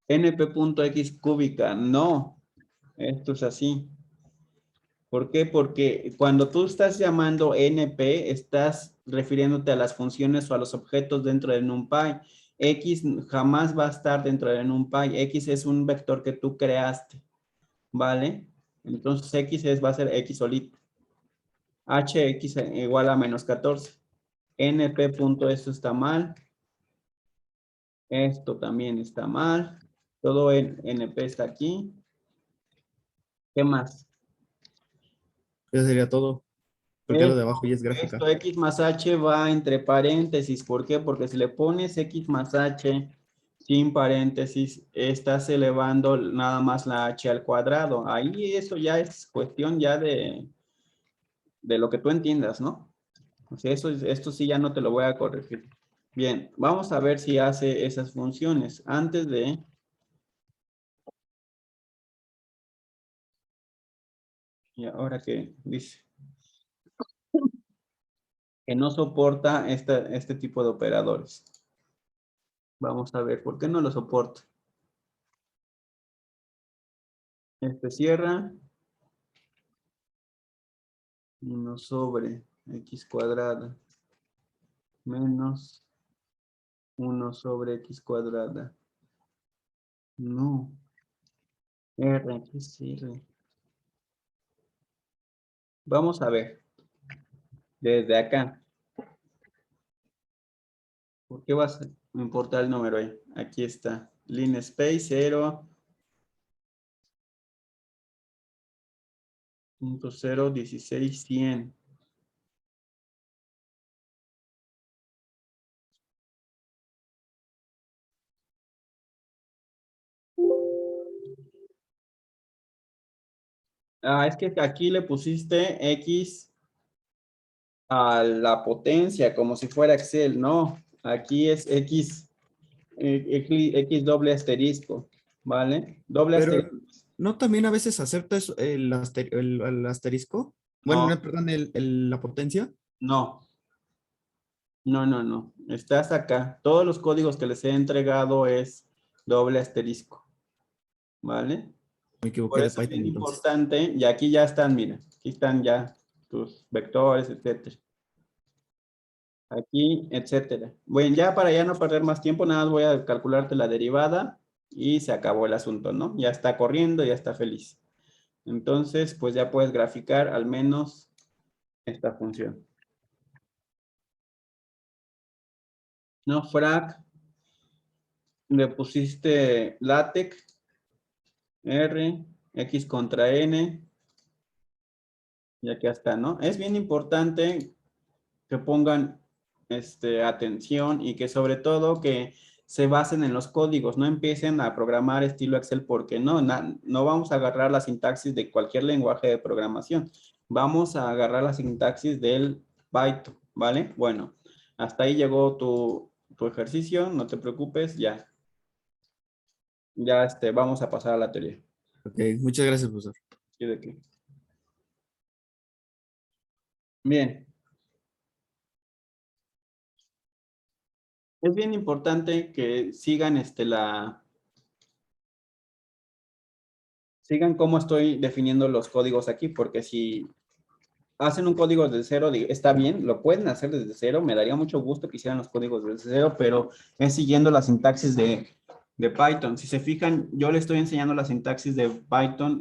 np.x cúbica, no. Esto es así. ¿Por qué? Porque cuando tú estás llamando np, estás refiriéndote a las funciones o a los objetos dentro de NumPy. X jamás va a estar dentro de NumPy. X es un vector que tú creaste. ¿Vale? Entonces va a ser X solito. Hx igual a menos 14. np punto esto está mal. Esto también está mal. Todo en np está aquí. ¿Qué más? eso sería todo. Porque lo de abajo ya es gráfica. Esto x más h va entre paréntesis. ¿Por qué? Porque si le pones x más h sin paréntesis, estás elevando nada más la h al cuadrado. Ahí eso ya es cuestión ya de lo que tú entiendas, ¿no? O sea, esto sí ya no te lo voy a corregir. Bien, vamos a ver si hace esas funciones. Antes de... ¿Y ahora qué dice? Que no soporta este tipo de operadores. Vamos a ver, ¿por qué no lo soporta? Este cierra. 1 sobre x cuadrada menos 1 sobre x cuadrada. No. R, ¿qué es R? Vamos a ver. Desde acá. ¿Por qué vas a importar el número ahí? Aquí está. Line space 0. 0.016.100. Ah, es que aquí le pusiste X a la potencia, como si fuera Excel. No, aquí es X, X doble asterisco, ¿vale? Doble Pero asterisco. no también a veces acepta eso, el asterisco. Bueno, No, no, perdón, la potencia. no, no. Estás acá. Todos los códigos que les he entregado es doble asterisco, ¿vale? Me Por equivoqué de eso es Python bien entonces. importante, y aquí ya están, mira, aquí están ya tus vectores, etcétera. Aquí, etcétera. Bueno, ya para ya no perder más tiempo, nada más voy a calcularte la derivada y se acabó el asunto, ¿no? Ya está corriendo, ya está feliz. Entonces, pues ya puedes graficar al menos esta función. ¿No? Frac, le pusiste LaTeX, R, X contra N, y aquí está, ¿no? Es bien importante que pongan atención y que sobre todo que se basen en los códigos, no empiecen a programar estilo Excel porque no vamos a agarrar la sintaxis de cualquier lenguaje de programación, vamos a agarrar la sintaxis del Python, ¿vale? Bueno, hasta ahí llegó tu ejercicio, no te preocupes, ya vamos a pasar a la teoría. Ok, muchas gracias, profesor. ¿Y de qué? Bien. Es bien importante que sigan sigan cómo estoy definiendo los códigos aquí, porque si hacen un código desde cero, está bien, lo pueden hacer desde cero, me daría mucho gusto que hicieran los códigos desde cero, pero es siguiendo la sintaxis de Python. Si se fijan, yo le estoy enseñando la sintaxis de Python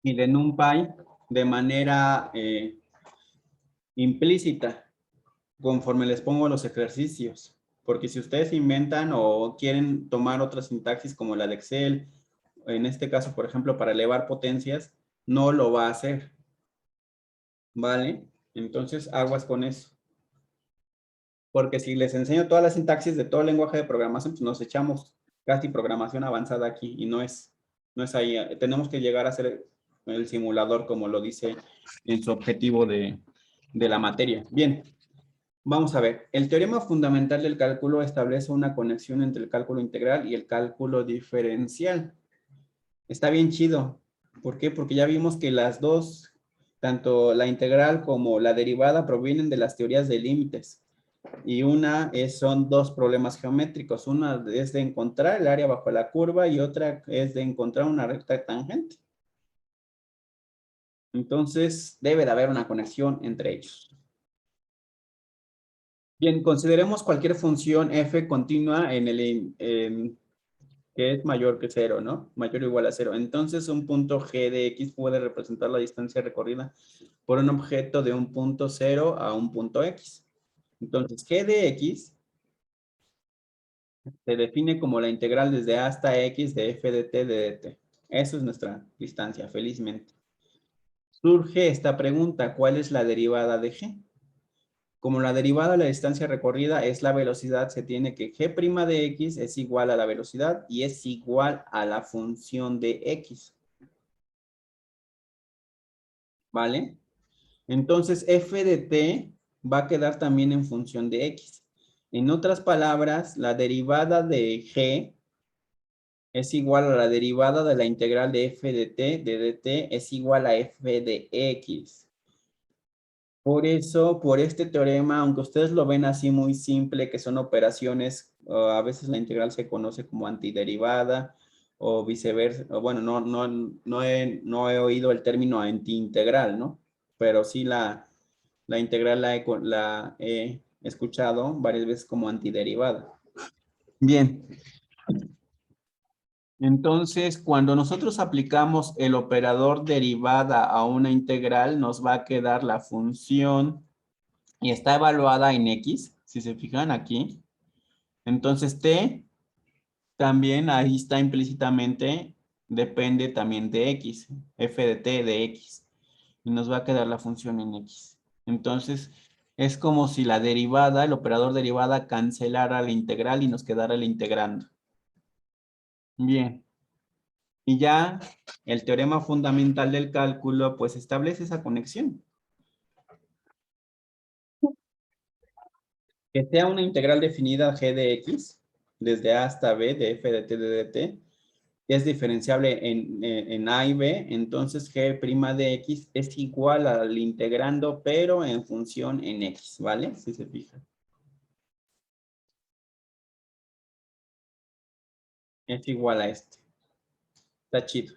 y de NumPy de manera implícita, conforme les pongo los ejercicios. Porque si ustedes inventan o quieren tomar otra sintaxis como la de Excel, en este caso, por ejemplo, para elevar potencias, no lo va a hacer. ¿Vale? Entonces, aguas con eso. Porque si les enseño toda la sintaxis de todo el lenguaje de programación, pues nos echamos casi programación avanzada aquí y no es. No es ahí. Tenemos que llegar a hacer el simulador como lo dice en su objetivo de la materia. Bien, vamos a ver. El teorema fundamental del cálculo establece una conexión entre el cálculo integral y el cálculo diferencial. Está bien chido. ¿Por qué? Porque ya vimos que las dos, tanto la integral como la derivada, provienen de las teorías de límites. Y son dos problemas geométricos. Una es de encontrar el área bajo la curva y otra es de encontrar una recta tangente. Entonces, debe de haber una conexión entre ellos. Bien, consideremos cualquier función f continua que es mayor que 0, ¿no? Mayor o igual a 0. Entonces, un punto g de x puede representar la distancia recorrida por un objeto de un punto 0 a un punto x. Entonces, g de x se define como la integral desde a hasta x de f de t de dt. Eso es nuestra distancia, felizmente. Surge esta pregunta, ¿cuál es la derivada de g? Como la derivada de la distancia recorrida es la velocidad, se tiene que g' de x es igual a la velocidad y es igual a la función de x. ¿Vale? Entonces, f de t va a quedar también en función de x. En otras palabras, la derivada de g es igual a la derivada de la integral de f de t de dt es igual a f de x. Por eso, por este teorema, aunque ustedes lo ven así muy simple, que son operaciones, a veces la integral se conoce como antiderivada o viceversa. O bueno, no he oído el término antiintegral, ¿no? Pero sí la integral la he escuchado varias veces como antiderivada. Bien. Entonces, cuando nosotros aplicamos el operador derivada a una integral, nos va a quedar la función y está evaluada en x, si se fijan aquí. Entonces, t también ahí está implícitamente, depende también de x, f de t de x. Y nos va a quedar la función en x. Entonces, es como si la derivada, el operador derivada, cancelara la integral y nos quedara la integrando. Bien. Y ya el teorema fundamental del cálculo, pues establece esa conexión. Que sea una integral definida g de x, desde a hasta b de f de t de dt, es diferenciable en a y b, entonces g' de x es igual al integrando, pero en función en x, ¿vale? Si se fijan. Es igual a este. Está chido.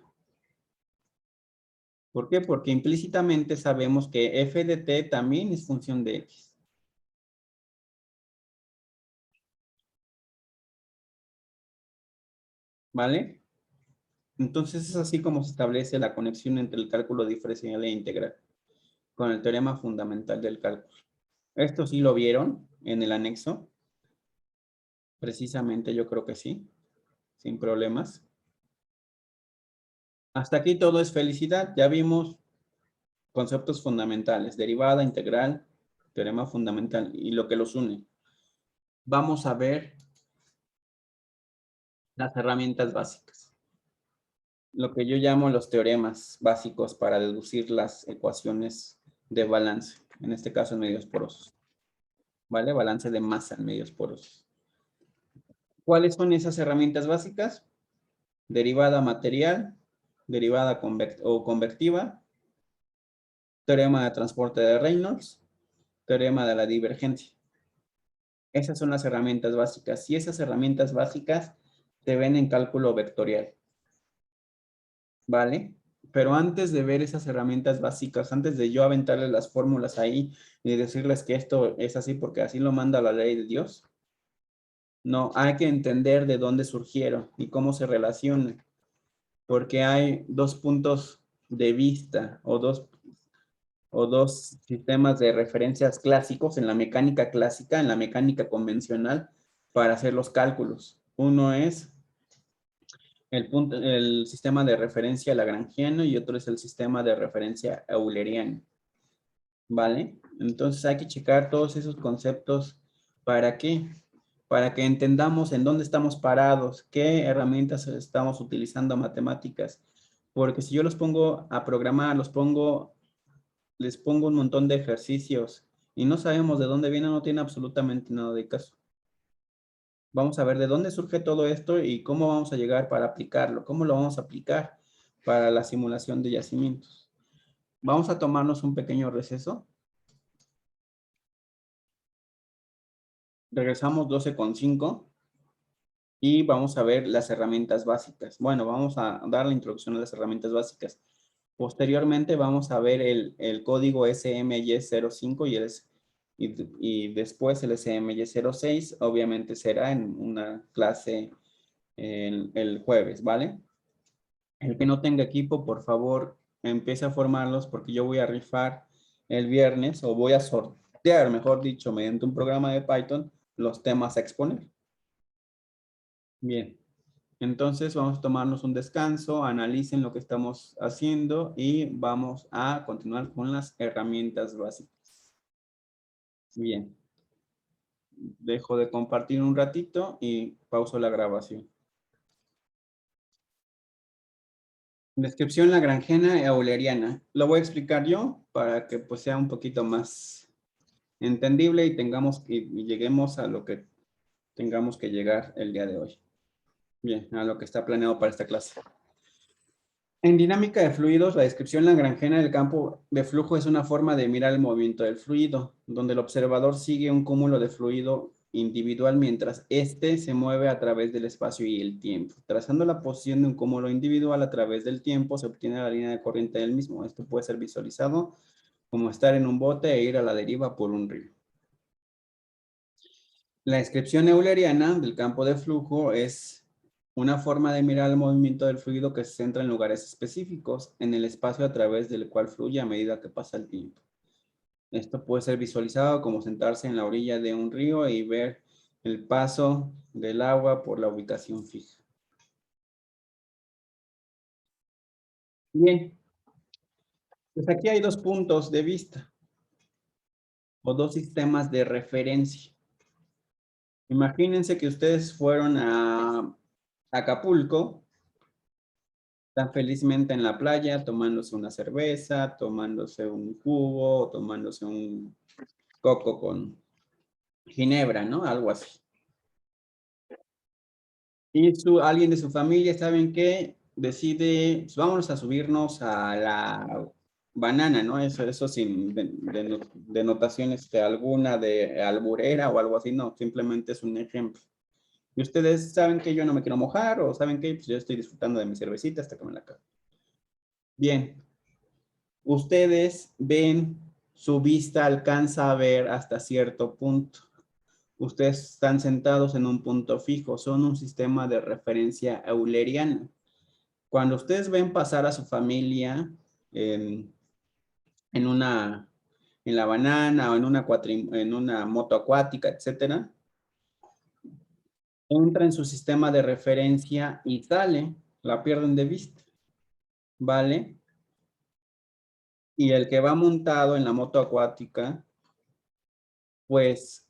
¿Por qué? Porque implícitamente sabemos que f de t también es función de x. ¿Vale? Entonces es así como se establece la conexión entre el cálculo diferencial e integral con el teorema fundamental del cálculo. Esto sí lo vieron en el anexo. Precisamente yo creo que sí, sin problemas. Hasta aquí todo es felicidad. Ya vimos conceptos fundamentales, derivada, integral, teorema fundamental y lo que los une. Vamos a ver las herramientas básicas. Lo que yo llamo los teoremas básicos para deducir las ecuaciones de balance, en este caso en medios porosos. ¿Vale? Balance de masa en medios porosos. ¿Cuáles son esas herramientas básicas? Derivada material, derivada convectiva, teorema de transporte de Reynolds, teorema de la divergencia. Esas son las herramientas básicas. Y esas herramientas básicas se ven en cálculo vectorial. ¿Vale? Pero antes de ver esas herramientas básicas, antes de yo aventarles las fórmulas ahí y decirles que esto es así porque así lo manda la ley de Dios, no, hay que entender de dónde surgieron y cómo se relacionan. Porque hay dos puntos de vista o dos sistemas de referencias clásicos en la mecánica clásica, en la mecánica convencional, para hacer los cálculos. Uno es el sistema de referencia lagrangiano y otro es el sistema de referencia euleriano. ¿Vale? Entonces hay que checar todos esos conceptos. ¿Para qué? para que entendamos en dónde estamos parados, qué herramientas estamos utilizando matemáticas. Porque si yo los pongo a programar, les pongo un montón de ejercicios y no sabemos de dónde vienen, no tiene absolutamente nada de caso. Vamos a ver de dónde surge todo esto y cómo vamos a llegar para aplicarlo, cómo lo vamos a aplicar para la simulación de yacimientos. Vamos a tomarnos un pequeño receso. Regresamos 12:05 y vamos a ver las herramientas básicas. Bueno, vamos a dar la introducción a las herramientas básicas. Posteriormente vamos a ver el código SMY05 y después el SMY06. Obviamente será en una clase el jueves, ¿vale? El que no tenga equipo, por favor, empiece a formarlos porque yo voy a rifar el viernes o voy a sortear, mejor dicho, mediante un programa de Python, los temas a exponer. Bien. Entonces vamos a tomarnos un descanso, analicen lo que estamos haciendo y vamos a continuar con las herramientas básicas. Bien. Dejo de compartir un ratito y pauso la grabación. Descripción lagrangiana y euleriana. Lo voy a explicar yo para que pues sea un poquito más entendible y lleguemos a lo que tengamos que llegar el día de hoy. Bien, a lo que está planeado para esta clase. En dinámica de fluidos, la descripción lagrangiana del campo de flujo es una forma de mirar el movimiento del fluido, donde el observador sigue un cúmulo de fluido individual mientras éste se mueve a través del espacio y el tiempo. Trazando la posición de un cúmulo individual a través del tiempo, se obtiene la línea de corriente del mismo. Esto puede ser visualizado como estar en un bote e ir a la deriva por un río. La descripción euleriana del campo de flujo es una forma de mirar el movimiento del fluido que se centra en lugares específicos en el espacio a través del cual fluye a medida que pasa el tiempo. Esto puede ser visualizado como sentarse en la orilla de un río y ver el paso del agua por la ubicación fija. Bien, pues aquí hay dos puntos de vista o dos sistemas de referencia. Imagínense que ustedes fueron a Acapulco, están felizmente en la playa tomándose una cerveza, tomándose un jugo, tomándose un coco con ginebra, ¿no? Algo así. Y alguien de su familia, ¿saben qué? Decide, pues, vámonos a subirnos a la banana, ¿no? Eso sin denotaciones de alguna de alburera o algo así, no, simplemente es un ejemplo. Y ustedes saben que yo no me quiero mojar o saben que pues yo estoy disfrutando de mi cervecita hasta que me la acabo. Bien, ustedes ven, su vista alcanza a ver hasta cierto punto. Ustedes están sentados en un punto fijo, son un sistema de referencia euleriano. Cuando ustedes ven pasar a su familia en la banana o en una moto acuática, etcétera, entra en su sistema de referencia y sale, la pierden de vista, ¿vale? Y el que va montado en la moto acuática, pues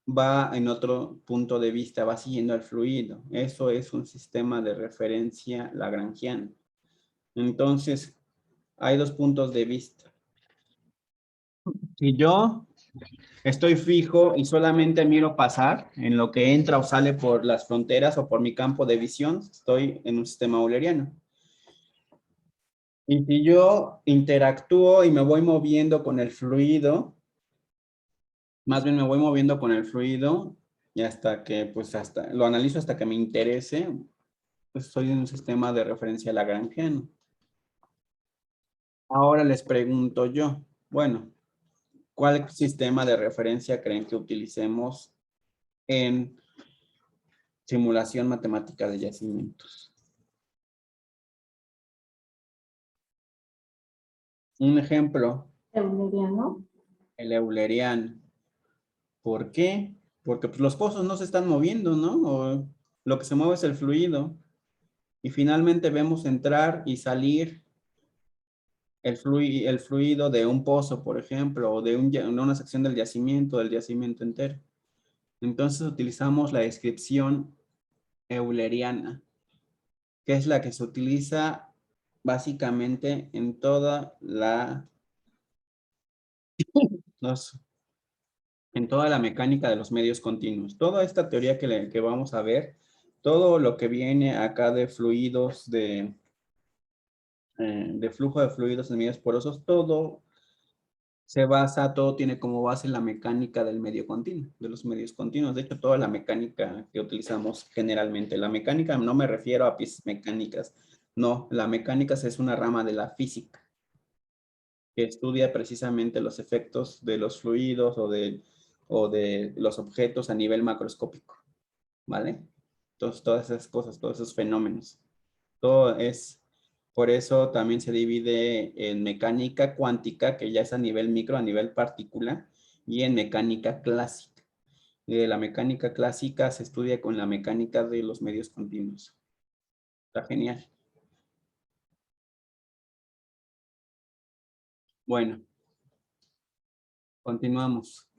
va en otro punto de vista, va siguiendo el fluido. Eso es un sistema de referencia lagrangiano. Entonces, hay dos puntos de vista. Si yo estoy fijo y solamente miro pasar en lo que entra o sale por las fronteras o por mi campo de visión, estoy en un sistema euleriano. Y si yo interactúo y me voy moviendo con el fluido, más bien me voy moviendo con el fluido y hasta que, pues lo analizo hasta que me interese, pues estoy en un sistema de referencia lagrangiano. Ahora les pregunto yo, bueno, ¿cuál sistema de referencia creen que utilicemos en simulación matemática de yacimientos? Un ejemplo, Euleriano. el euleriano. ¿Por qué? Porque pues, los pozos no se están moviendo, ¿no? O lo que se mueve es el fluido. Y finalmente vemos entrar y salir el fluido de un pozo, por ejemplo, o de una sección del yacimiento entero. Entonces utilizamos la descripción euleriana, que es la que se utiliza básicamente en toda la mecánica de los medios continuos. Toda esta teoría que vamos a ver, todo lo que viene acá de fluidos, de flujo de fluidos en medios porosos, todo todo tiene como base la mecánica del medio continuo, de los medios continuos. De hecho, toda la mecánica que utilizamos generalmente. La mecánica no me refiero a piezas mecánicas, no, la mecánica es una rama de la física que estudia precisamente los efectos de los fluidos o de los objetos a nivel macroscópico, ¿vale? Entonces, todas esas cosas, todos esos fenómenos. Todo es, por eso también se divide en mecánica cuántica, que ya es a nivel micro, a nivel partícula, y en mecánica clásica. Y de la mecánica clásica se estudia con la mecánica de los medios continuos. Está genial. Bueno, continuamos.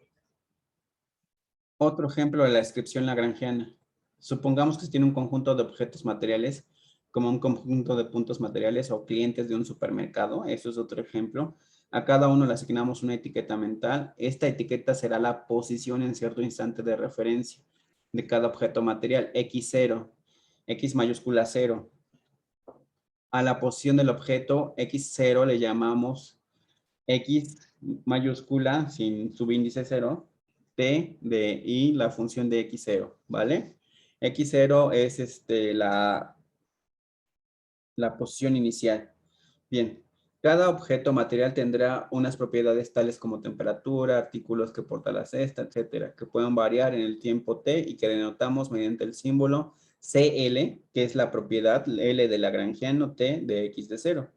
Otro ejemplo de la descripción lagrangiana. Supongamos que se tiene un conjunto de objetos materiales, como un conjunto de puntos materiales o clientes de un supermercado. Eso es otro ejemplo. A cada uno le asignamos una etiqueta mental. Esta etiqueta será la posición en cierto instante de referencia de cada objeto material. X0, X mayúscula 0. A la posición del objeto X0 le llamamos X mayúscula sin subíndice 0, T de y la función de X0, ¿vale? X0 es la posición inicial. Bien, cada objeto material tendrá unas propiedades tales como temperatura, artículos que porta la cesta, etcétera, que pueden variar en el tiempo T y que denotamos mediante el símbolo CL, que es la propiedad L de lagrangiano, T de X de 0.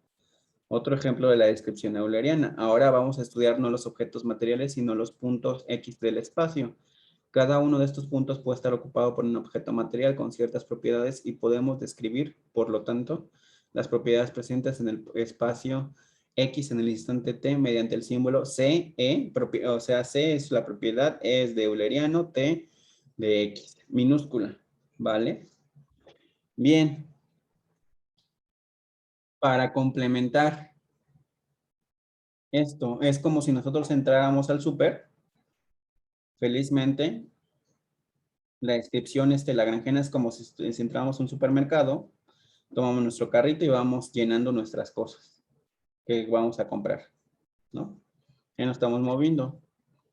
Otro ejemplo de la descripción euleriana. Ahora vamos a estudiar no los objetos materiales, sino los puntos X del espacio. Cada uno de estos puntos puede estar ocupado por un objeto material con ciertas propiedades y podemos describir, por lo tanto, las propiedades presentes en el espacio X en el instante T mediante el símbolo CE, o sea, C es la propiedad, E es de euleriano, T de X, minúscula, ¿vale? Bien. Para complementar esto, es como si nosotros entráramos al súper, felizmente, la descripción lagrangiana es como si entráramos a un supermercado, tomamos nuestro carrito y vamos llenando nuestras cosas que vamos a comprar, ¿no? Y nos estamos moviendo.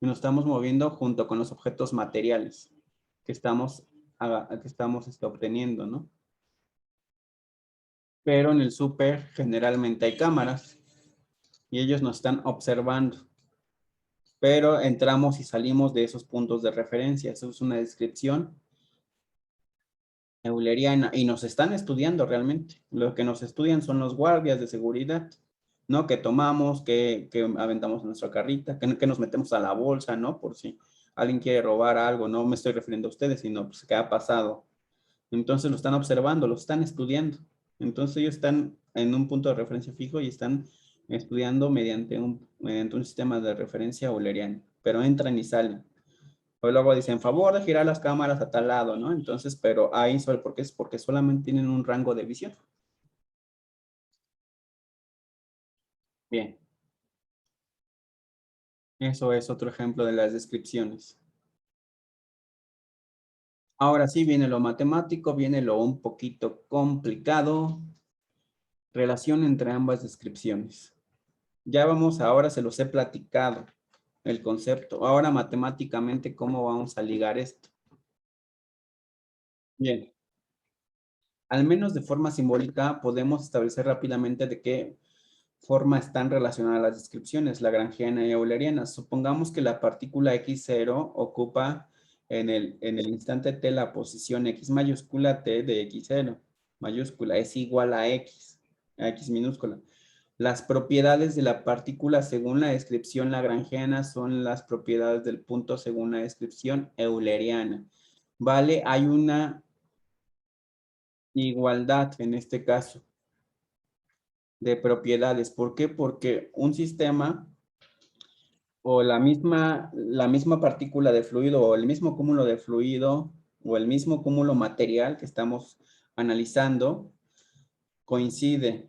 Y nos estamos moviendo junto con los objetos materiales que estamos obteniendo, ¿no? Pero en el súper generalmente hay cámaras y ellos nos están observando. Pero entramos y salimos de esos puntos de referencia. Eso es una descripción euleriana y nos están estudiando realmente. Lo que nos estudian son los guardias de seguridad, ¿no? Que tomamos, que aventamos en nuestra carrita, que nos metemos a la bolsa, ¿no? Por si alguien quiere robar algo, no me estoy refiriendo a ustedes, sino pues, ¿qué ha pasado? Entonces lo están observando, lo están estudiando. Entonces ellos están en un punto de referencia fijo y están estudiando mediante un sistema de referencia euleriano, pero entran y salen. O luego dicen, favor de girar las cámaras a tal lado, ¿no? Entonces, pero ahí solo porque solamente tienen un rango de visión. Bien. Eso es otro ejemplo de las descripciones. Ahora sí viene lo matemático, viene lo un poquito complicado. Relación entre ambas descripciones. Ya vamos, ahora se los he platicado, el concepto. Ahora matemáticamente, ¿cómo vamos a ligar esto? Bien. Al menos de forma simbólica, podemos establecer rápidamente de qué forma están relacionadas las descripciones, lagrangiana y euleriana. Supongamos que la partícula X0 ocupa en el instante T la posición X mayúscula T de X0 mayúscula es igual a X minúscula. Las propiedades de la partícula según la descripción lagrangiana son las propiedades del punto según la descripción euleriana. ¿Vale? Hay una igualdad en este caso de propiedades. ¿Por qué? Porque un sistema o la misma partícula de fluido o el mismo cúmulo de fluido o el mismo cúmulo material que estamos analizando coincide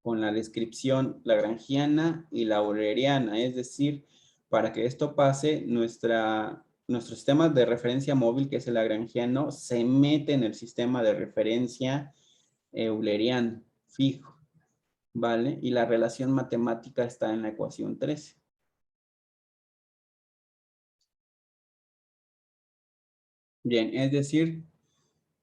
con la descripción lagrangiana y la euleriana. Es decir, para que esto pase, nuestro sistema de referencia móvil, que es el lagrangiano, se mete en el sistema de referencia euleriano fijo, ¿vale? Y la relación matemática está en la ecuación 13. Bien, es decir,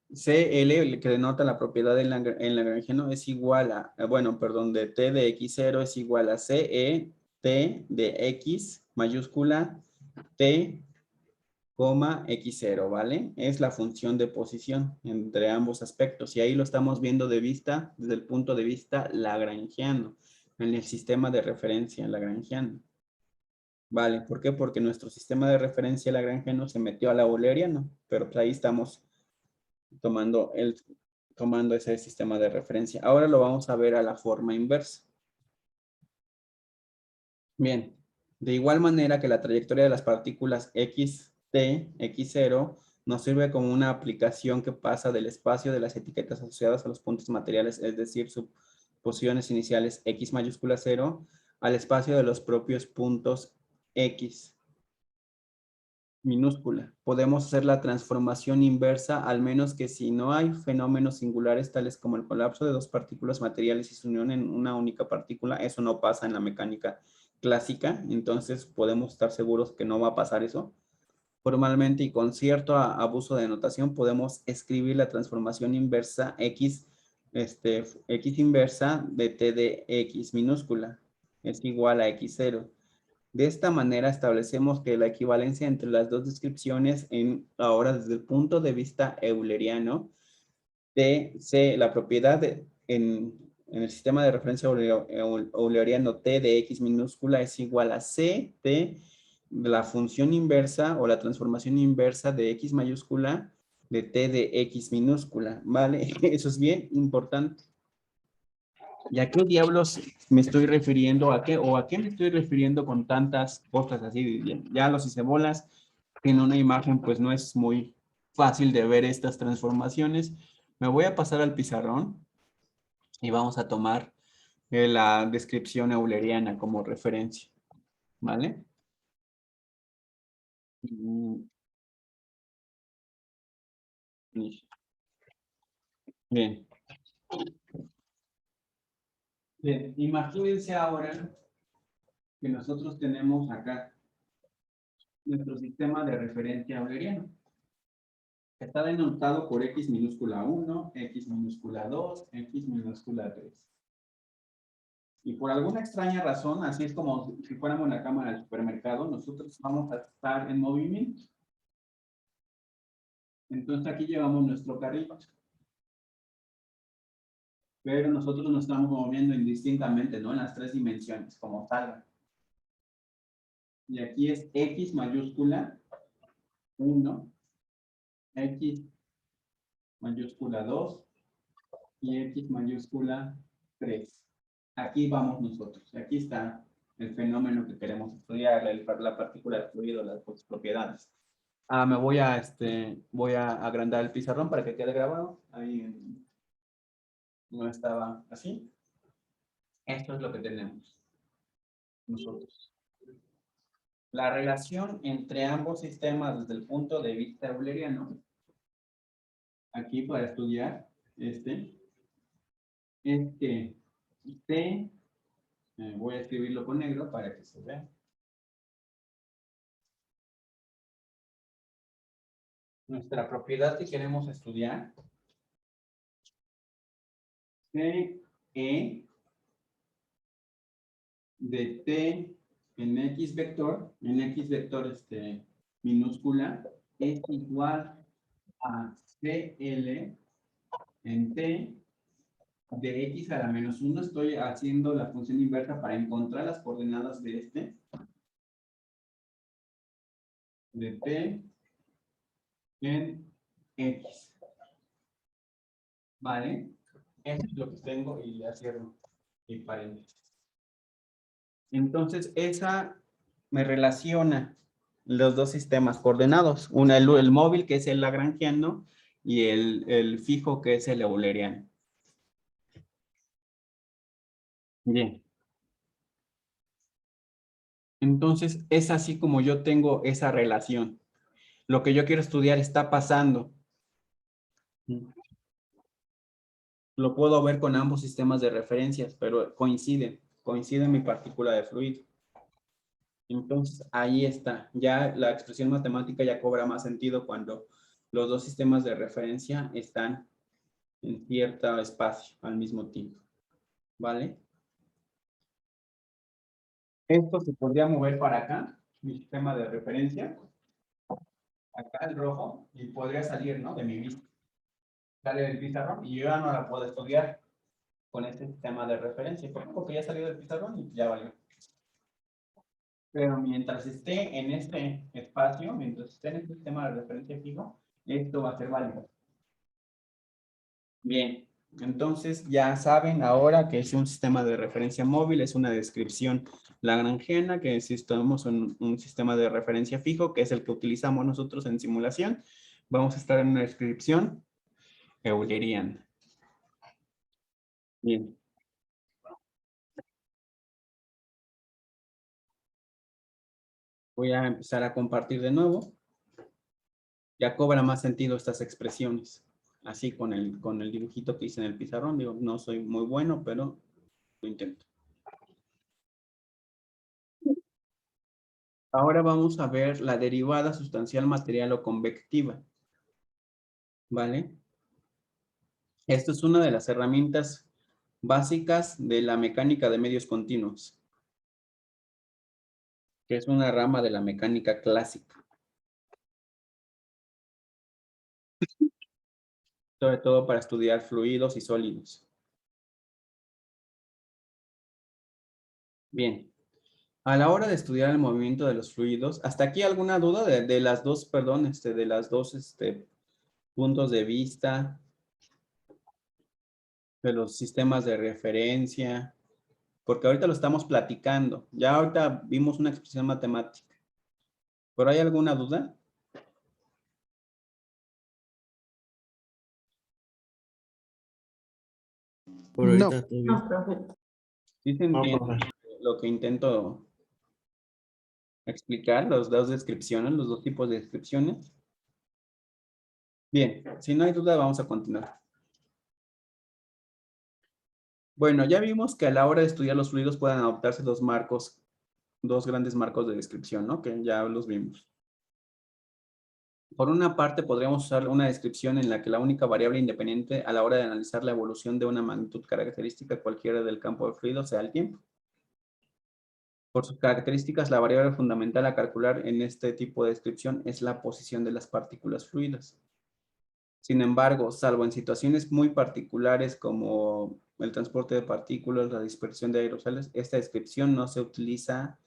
CL, el que denota la propiedad en lagrangiano, es igual a, bueno, perdón, de T de X0 es igual a CE, T de X mayúscula, T, X0, ¿vale? Es la función de posición entre ambos aspectos y ahí lo estamos viendo de vista, desde el punto de vista lagrangiano, en el sistema de referencia lagrangiano. Vale, ¿por qué? Porque nuestro sistema de referencia lagrangiano se metió a la euleriano, pero pues ahí estamos tomando ese sistema de referencia. Ahora lo vamos a ver a la forma inversa. Bien, de igual manera que la trayectoria de las partículas X0 nos sirve como una aplicación que pasa del espacio de las etiquetas asociadas a los puntos materiales, es decir, sus posiciones iniciales X mayúscula 0, al espacio de los propios puntos X minúscula. Podemos hacer la transformación inversa, al menos que si no hay fenómenos singulares tales como el colapso de dos partículas materiales y su unión en una única partícula. Eso no pasa en la mecánica clásica, entonces podemos estar seguros que no va a pasar eso. Formalmente y con cierto abuso de notación podemos escribir la transformación inversa X inversa de T de X minúscula es igual a X0. De esta manera establecemos que la equivalencia entre las dos descripciones ahora desde el punto de vista euleriano de la propiedad en el sistema de referencia euleriano T de X minúscula es igual a C de la función inversa o la transformación inversa de X mayúscula de T de X minúscula, ¿vale? Eso es bien importante. ¿Y a qué diablos me estoy refiriendo? ¿A qué me estoy refiriendo con tantas cosas así? Ya los hice bolas. En una imagen pues no es muy fácil de ver estas transformaciones. Me voy a pasar al pizarrón y vamos a tomar la descripción euleriana como referencia. ¿Vale? Bien. Bien, imagínense ahora que nosotros tenemos acá nuestro sistema de referencia euleriano. Está denotado por X minúscula 1, X minúscula 2, X minúscula 3. Y por alguna extraña razón, así es como si fuéramos la cámara del supermercado, nosotros vamos a estar en movimiento. Entonces aquí llevamos nuestro carrito. Pero nosotros nos estamos moviendo indistintamente, ¿no? En las tres dimensiones, como salga. Y aquí es X mayúscula 1, X mayúscula 2 y X mayúscula 3. Aquí vamos nosotros. Aquí está el fenómeno que queremos estudiar, la partícula de fluido, las propiedades. Me voy a agrandar el pizarrón para que quede grabado. Ahí no estaba así. Esto es lo que tenemos nosotros. La relación entre ambos sistemas desde el punto de vista euleriano, aquí para estudiar es que T, voy a escribirlo con negro para que se vea. Nuestra propiedad que queremos estudiar, CE de T en X vector minúscula, es igual a CL en T de X a la menos 1. Estoy haciendo la función inversa para encontrar las coordenadas de T en X. ¿Vale? Eso es lo que tengo y ya cierro mi paréntesis. Entonces, esa me relaciona los dos sistemas coordenados. Una, el móvil, que es el lagrangiano, y el fijo, que es el euleriano. Bien. Entonces, es así como yo tengo esa relación. Lo que yo quiero estudiar está pasando. Lo puedo ver con ambos sistemas de referencias, pero coincide mi partícula de fluido. Entonces, ahí está. Ya la expresión matemática ya cobra más sentido cuando los dos sistemas de referencia están en cierto espacio al mismo tiempo. ¿Vale? Esto se podría mover para acá, mi sistema de referencia. Acá el rojo, y podría salir, ¿no? De mi vista. Sale del pizarrón y yo ya no la puedo estudiar con este sistema de referencia. ¿Por qué? Porque ya salió del pizarrón y ya valió. Pero mientras esté en este espacio, mientras esté en este sistema de referencia fijo, esto va a ser válido. Bien, entonces ya saben ahora que es un sistema de referencia móvil, es una descripción lagrangiana, que si estamos en un sistema de referencia fijo, que es el que utilizamos nosotros en simulación, vamos a estar en una descripción euleriana. Bien. Voy a empezar a compartir de nuevo. Ya cobra más sentido estas expresiones. Así con el dibujito que hice en el pizarrón. Digo, no soy muy bueno, pero lo intento. Ahora vamos a ver la derivada sustancial, material o convectiva. ¿Vale? Esto es una de las herramientas básicas de la mecánica de medios continuos, que es una rama de la mecánica clásica. Sobre todo para estudiar fluidos y sólidos. Bien. A la hora de estudiar el movimiento de los fluidos, ¿hasta aquí alguna duda de las dos, perdón, de las dos puntos de vista, de los sistemas de referencia? Porque ahorita lo estamos platicando. Ya ahorita vimos una expresión matemática. ¿Pero hay alguna duda? Por No. ahorita todo bien. No, profe. ¿Sí se entiende lo que intento explicar? Las dos descripciones, los dos tipos de descripciones. Bien, si no hay duda, vamos a continuar. Bueno, ya vimos que a la hora de estudiar los fluidos pueden adoptarse dos marcos, dos grandes marcos de descripción, ¿no? Que ya los vimos. Por una parte, podríamos usar una descripción en la que la única variable independiente a la hora de analizar la evolución de una magnitud característica cualquiera del campo de fluido sea el tiempo. Por sus características, la variable fundamental a calcular en este tipo de descripción es la posición de las partículas fluidas. Sin embargo, salvo en situaciones muy particulares como el transporte de partículas, la dispersión de aerosoles, esta descripción no se utiliza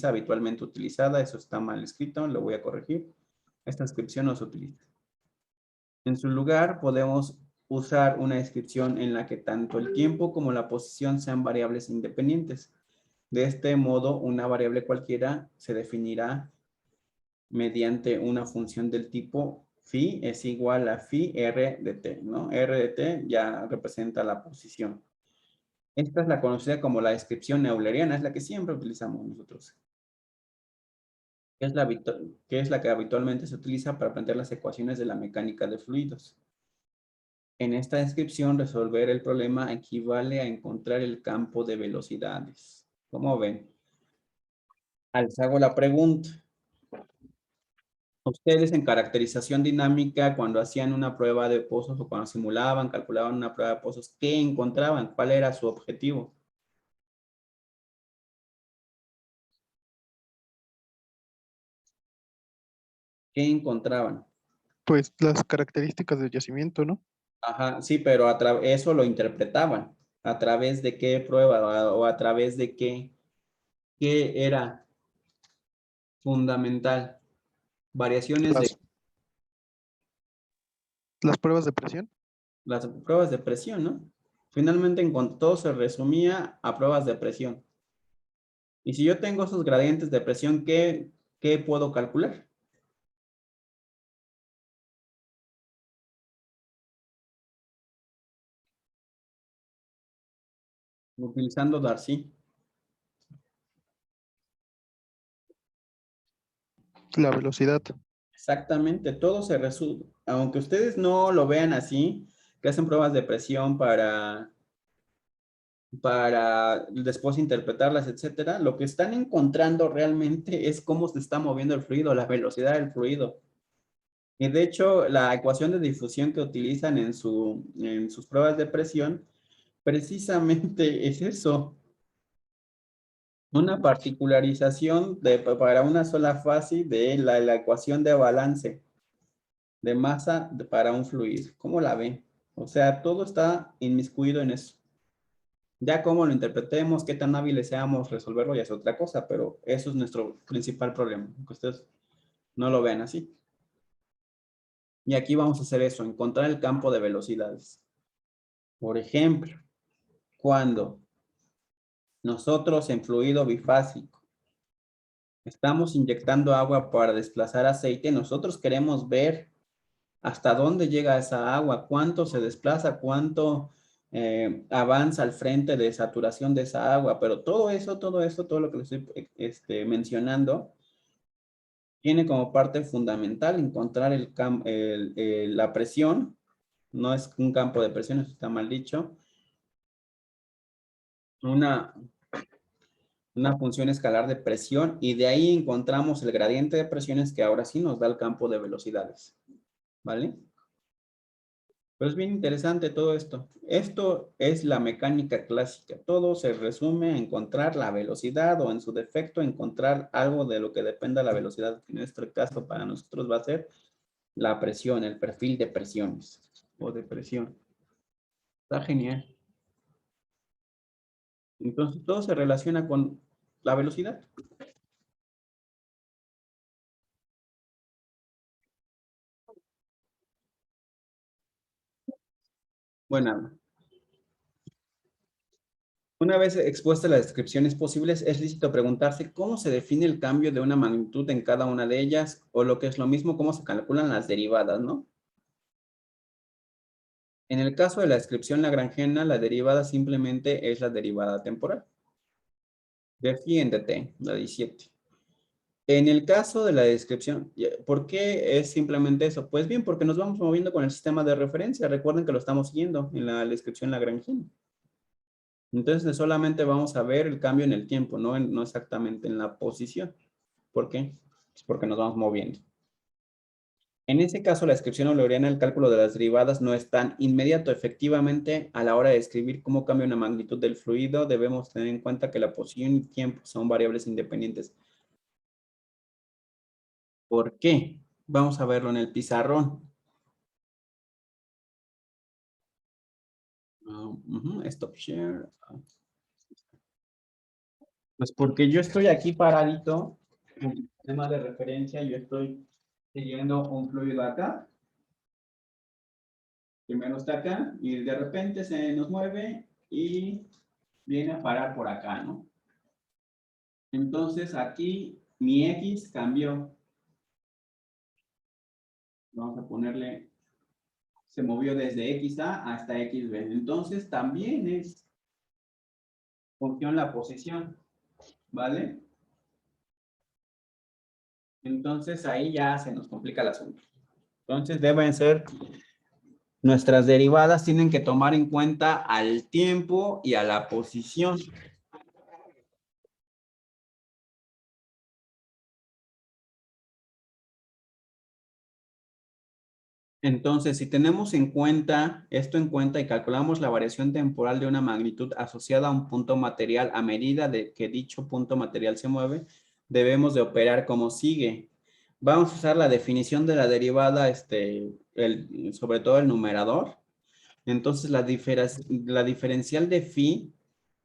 habitualmente utilizada. Eso está mal escrito, lo voy a corregir. Esta descripción no se utiliza. En su lugar, podemos usar una descripción en la que tanto el tiempo como la posición sean variables independientes. De este modo, una variable cualquiera se definirá mediante una función del tipo phi es igual a phi r de t, ¿no? R de t ya representa la posición. Esta es la conocida como la descripción euleriana, es la que siempre utilizamos nosotros. Que es la que habitualmente se utiliza para plantear las ecuaciones de la mecánica de fluidos. En esta descripción, resolver el problema equivale a encontrar el campo de velocidades. ¿Cómo ven? Les hago la pregunta. Ustedes en caracterización dinámica, cuando hacían una prueba de pozos o cuando simulaban, calculaban una prueba de pozos, ¿qué encontraban? ¿Cuál era su objetivo? ¿Qué encontraban? Pues las características del yacimiento, ¿no? Ajá, sí, pero eso lo interpretaban. ¿A través de qué prueba o a través de qué era fundamental? Variaciones de Las pruebas de presión. las pruebas de presión, ¿no? Finalmente, todo se resumía a pruebas de presión. Y si yo tengo esos gradientes de presión, ¿qué puedo calcular? Utilizando Darcy. La velocidad. Exactamente, todo se resume. Aunque ustedes no lo vean así, que hacen pruebas de presión para después interpretarlas, etcétera, lo que están encontrando realmente es cómo se está moviendo el fluido, la velocidad del fluido. Y de hecho, la ecuación de difusión que utilizan en sus pruebas de presión, precisamente es eso. Una particularización para una sola fase de la ecuación de balance de masa para un fluido. ¿Cómo la ven? O sea, todo está inmiscuido en eso. Ya cómo lo interpretemos, qué tan hábiles seamos resolverlo ya es otra cosa, pero eso es nuestro principal problema, que ustedes no lo vean así. Y aquí vamos a hacer eso, encontrar el campo de velocidades. Por ejemplo, cuando nosotros en fluido bifásico estamos inyectando agua para desplazar aceite, nosotros queremos ver hasta dónde llega esa agua, cuánto se desplaza, cuánto avanza al frente de saturación de esa agua, pero todo lo que les estoy mencionando, tiene como parte fundamental encontrar la presión, no es un campo de presión, eso está mal dicho, una función escalar de presión y de ahí encontramos el gradiente de presiones que ahora sí nos da el campo de velocidades, ¿vale? Pero es bien interesante todo esto. Esto es la mecánica clásica. Todo se resume a encontrar la velocidad o en su defecto encontrar algo de lo que dependa la velocidad. En nuestro caso para nosotros va a ser la presión, el perfil de presiones o de presión. Está genial. Entonces todo se relaciona con la velocidad. Bueno, una vez expuestas las descripciones posibles, es lícito preguntarse cómo se define el cambio de una magnitud en cada una de ellas, o lo que es lo mismo, cómo se calculan las derivadas, ¿no? En el caso de la descripción lagrangiana, la derivada simplemente es la derivada temporal de phi en dt, la 17. En el caso de la descripción, ¿por qué es simplemente eso? Pues bien, porque nos vamos moviendo con el sistema de referencia. Recuerden que lo estamos siguiendo en la descripción lagrangiana. Entonces solamente vamos a ver el cambio en el tiempo, no exactamente en la posición. ¿Por qué? Pues porque nos vamos moviendo. En ese caso, la descripción euleriana del cálculo de las derivadas no es tan inmediato. Efectivamente, a la hora de describir cómo cambia una magnitud del fluido, debemos tener en cuenta que la posición y tiempo son variables independientes. ¿Por qué? Vamos a verlo en el pizarrón. Stop share. Pues porque yo estoy aquí paradito, en el sistema de referencia, yo estoy siguiendo un fluido acá. Primero está acá y de repente se nos mueve y viene a parar por acá, ¿no? Entonces aquí mi X cambió. Vamos a ponerle, se movió desde XA hasta XB. Entonces también es función la posición, ¿vale? Entonces ahí ya se nos complica el asunto. Entonces deben ser, nuestras derivadas tienen que tomar en cuenta al tiempo y a la posición. Entonces, si tenemos en cuenta esto en cuenta y calculamos la variación temporal de una magnitud asociada a un punto material a medida de que dicho punto material se mueve, debemos de operar como sigue. Vamos a usar la definición de la derivada, sobre todo el numerador. Entonces, la diferencial de phi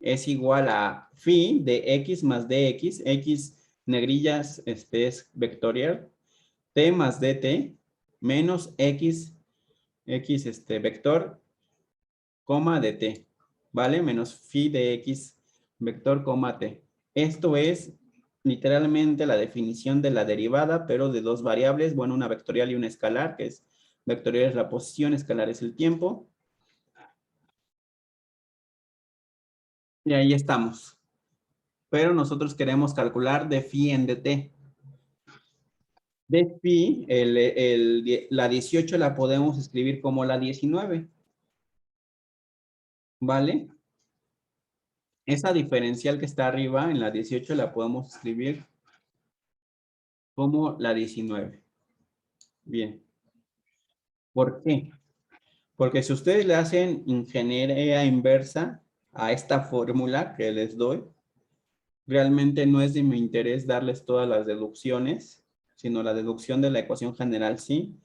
es igual a phi de x más dx, x negrillas es vectorial, t más dt, menos x vector, coma dt, ¿vale? Menos phi de x vector, coma t. Esto es literalmente la definición de la derivada, pero de dos variables, bueno, una vectorial y una escalar, que es vectorial es la posición, escalar es el tiempo. Y ahí estamos. Pero nosotros queremos calcular de phi en dt. De phi, la 18 la podemos escribir como la 19. ¿Vale? Esa diferencial que está arriba en la 18 la podemos escribir como la 19. Bien. ¿Por qué? Porque si ustedes le hacen ingeniería inversa a esta fórmula que les doy, realmente no es de mi interés darles todas las deducciones, sino la deducción de la ecuación general sí,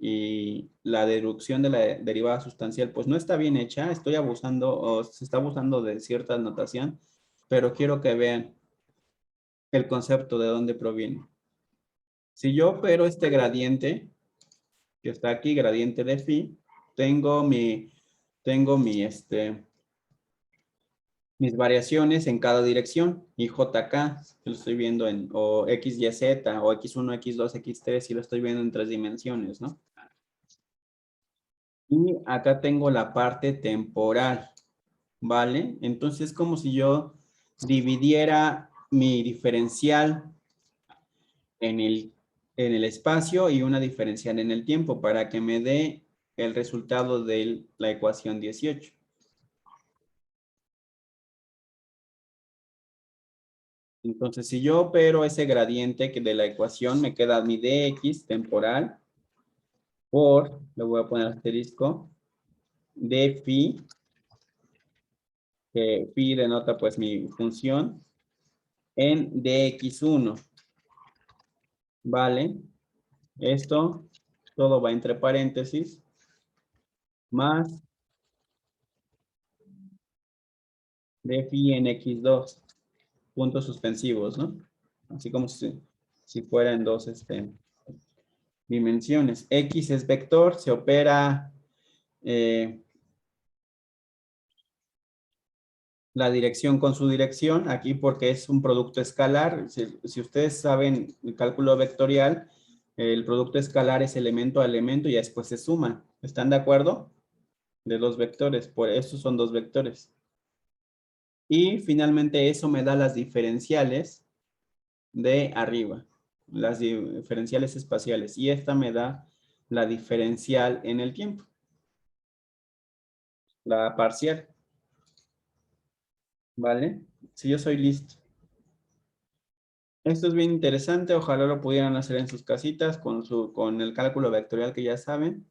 y la deducción de la derivada sustancial, pues no está bien hecha, estoy abusando o se está abusando de cierta notación, pero quiero que vean el concepto de dónde proviene. Si yo opero este gradiente, que está aquí, gradiente de phi, tengo mis variaciones en cada dirección, y JK, que lo estoy viendo en, o X, Y, Z, o X1, X2, X3, y lo estoy viendo en 3 dimensiones, ¿no? Y acá tengo la parte temporal, ¿vale? Entonces, como si yo dividiera mi diferencial en el espacio y una diferencial en el tiempo para que me dé el resultado de la ecuación 18. Entonces, si yo opero ese gradiente que de la ecuación, me queda mi dx temporal por, le voy a poner asterisco, de phi, que phi denota pues mi función, en dx1. ¿Vale? Esto todo va entre paréntesis, más de phi en x2, puntos suspensivos, ¿no? Así como si fuera en dos dimensiones. X es vector, se opera la dirección con su dirección, aquí porque es un producto escalar. Si ustedes saben el cálculo vectorial, el producto escalar es elemento a elemento y después se suma. ¿Están de acuerdo? De dos vectores, por eso son dos vectores. Y finalmente eso me da las diferenciales de arriba, las diferenciales espaciales. Y esta me da la diferencial en el tiempo, la parcial. ¿Vale? Si yo soy listo. Esto es bien interesante, ojalá lo pudieran hacer en sus casitas con el cálculo vectorial que ya saben.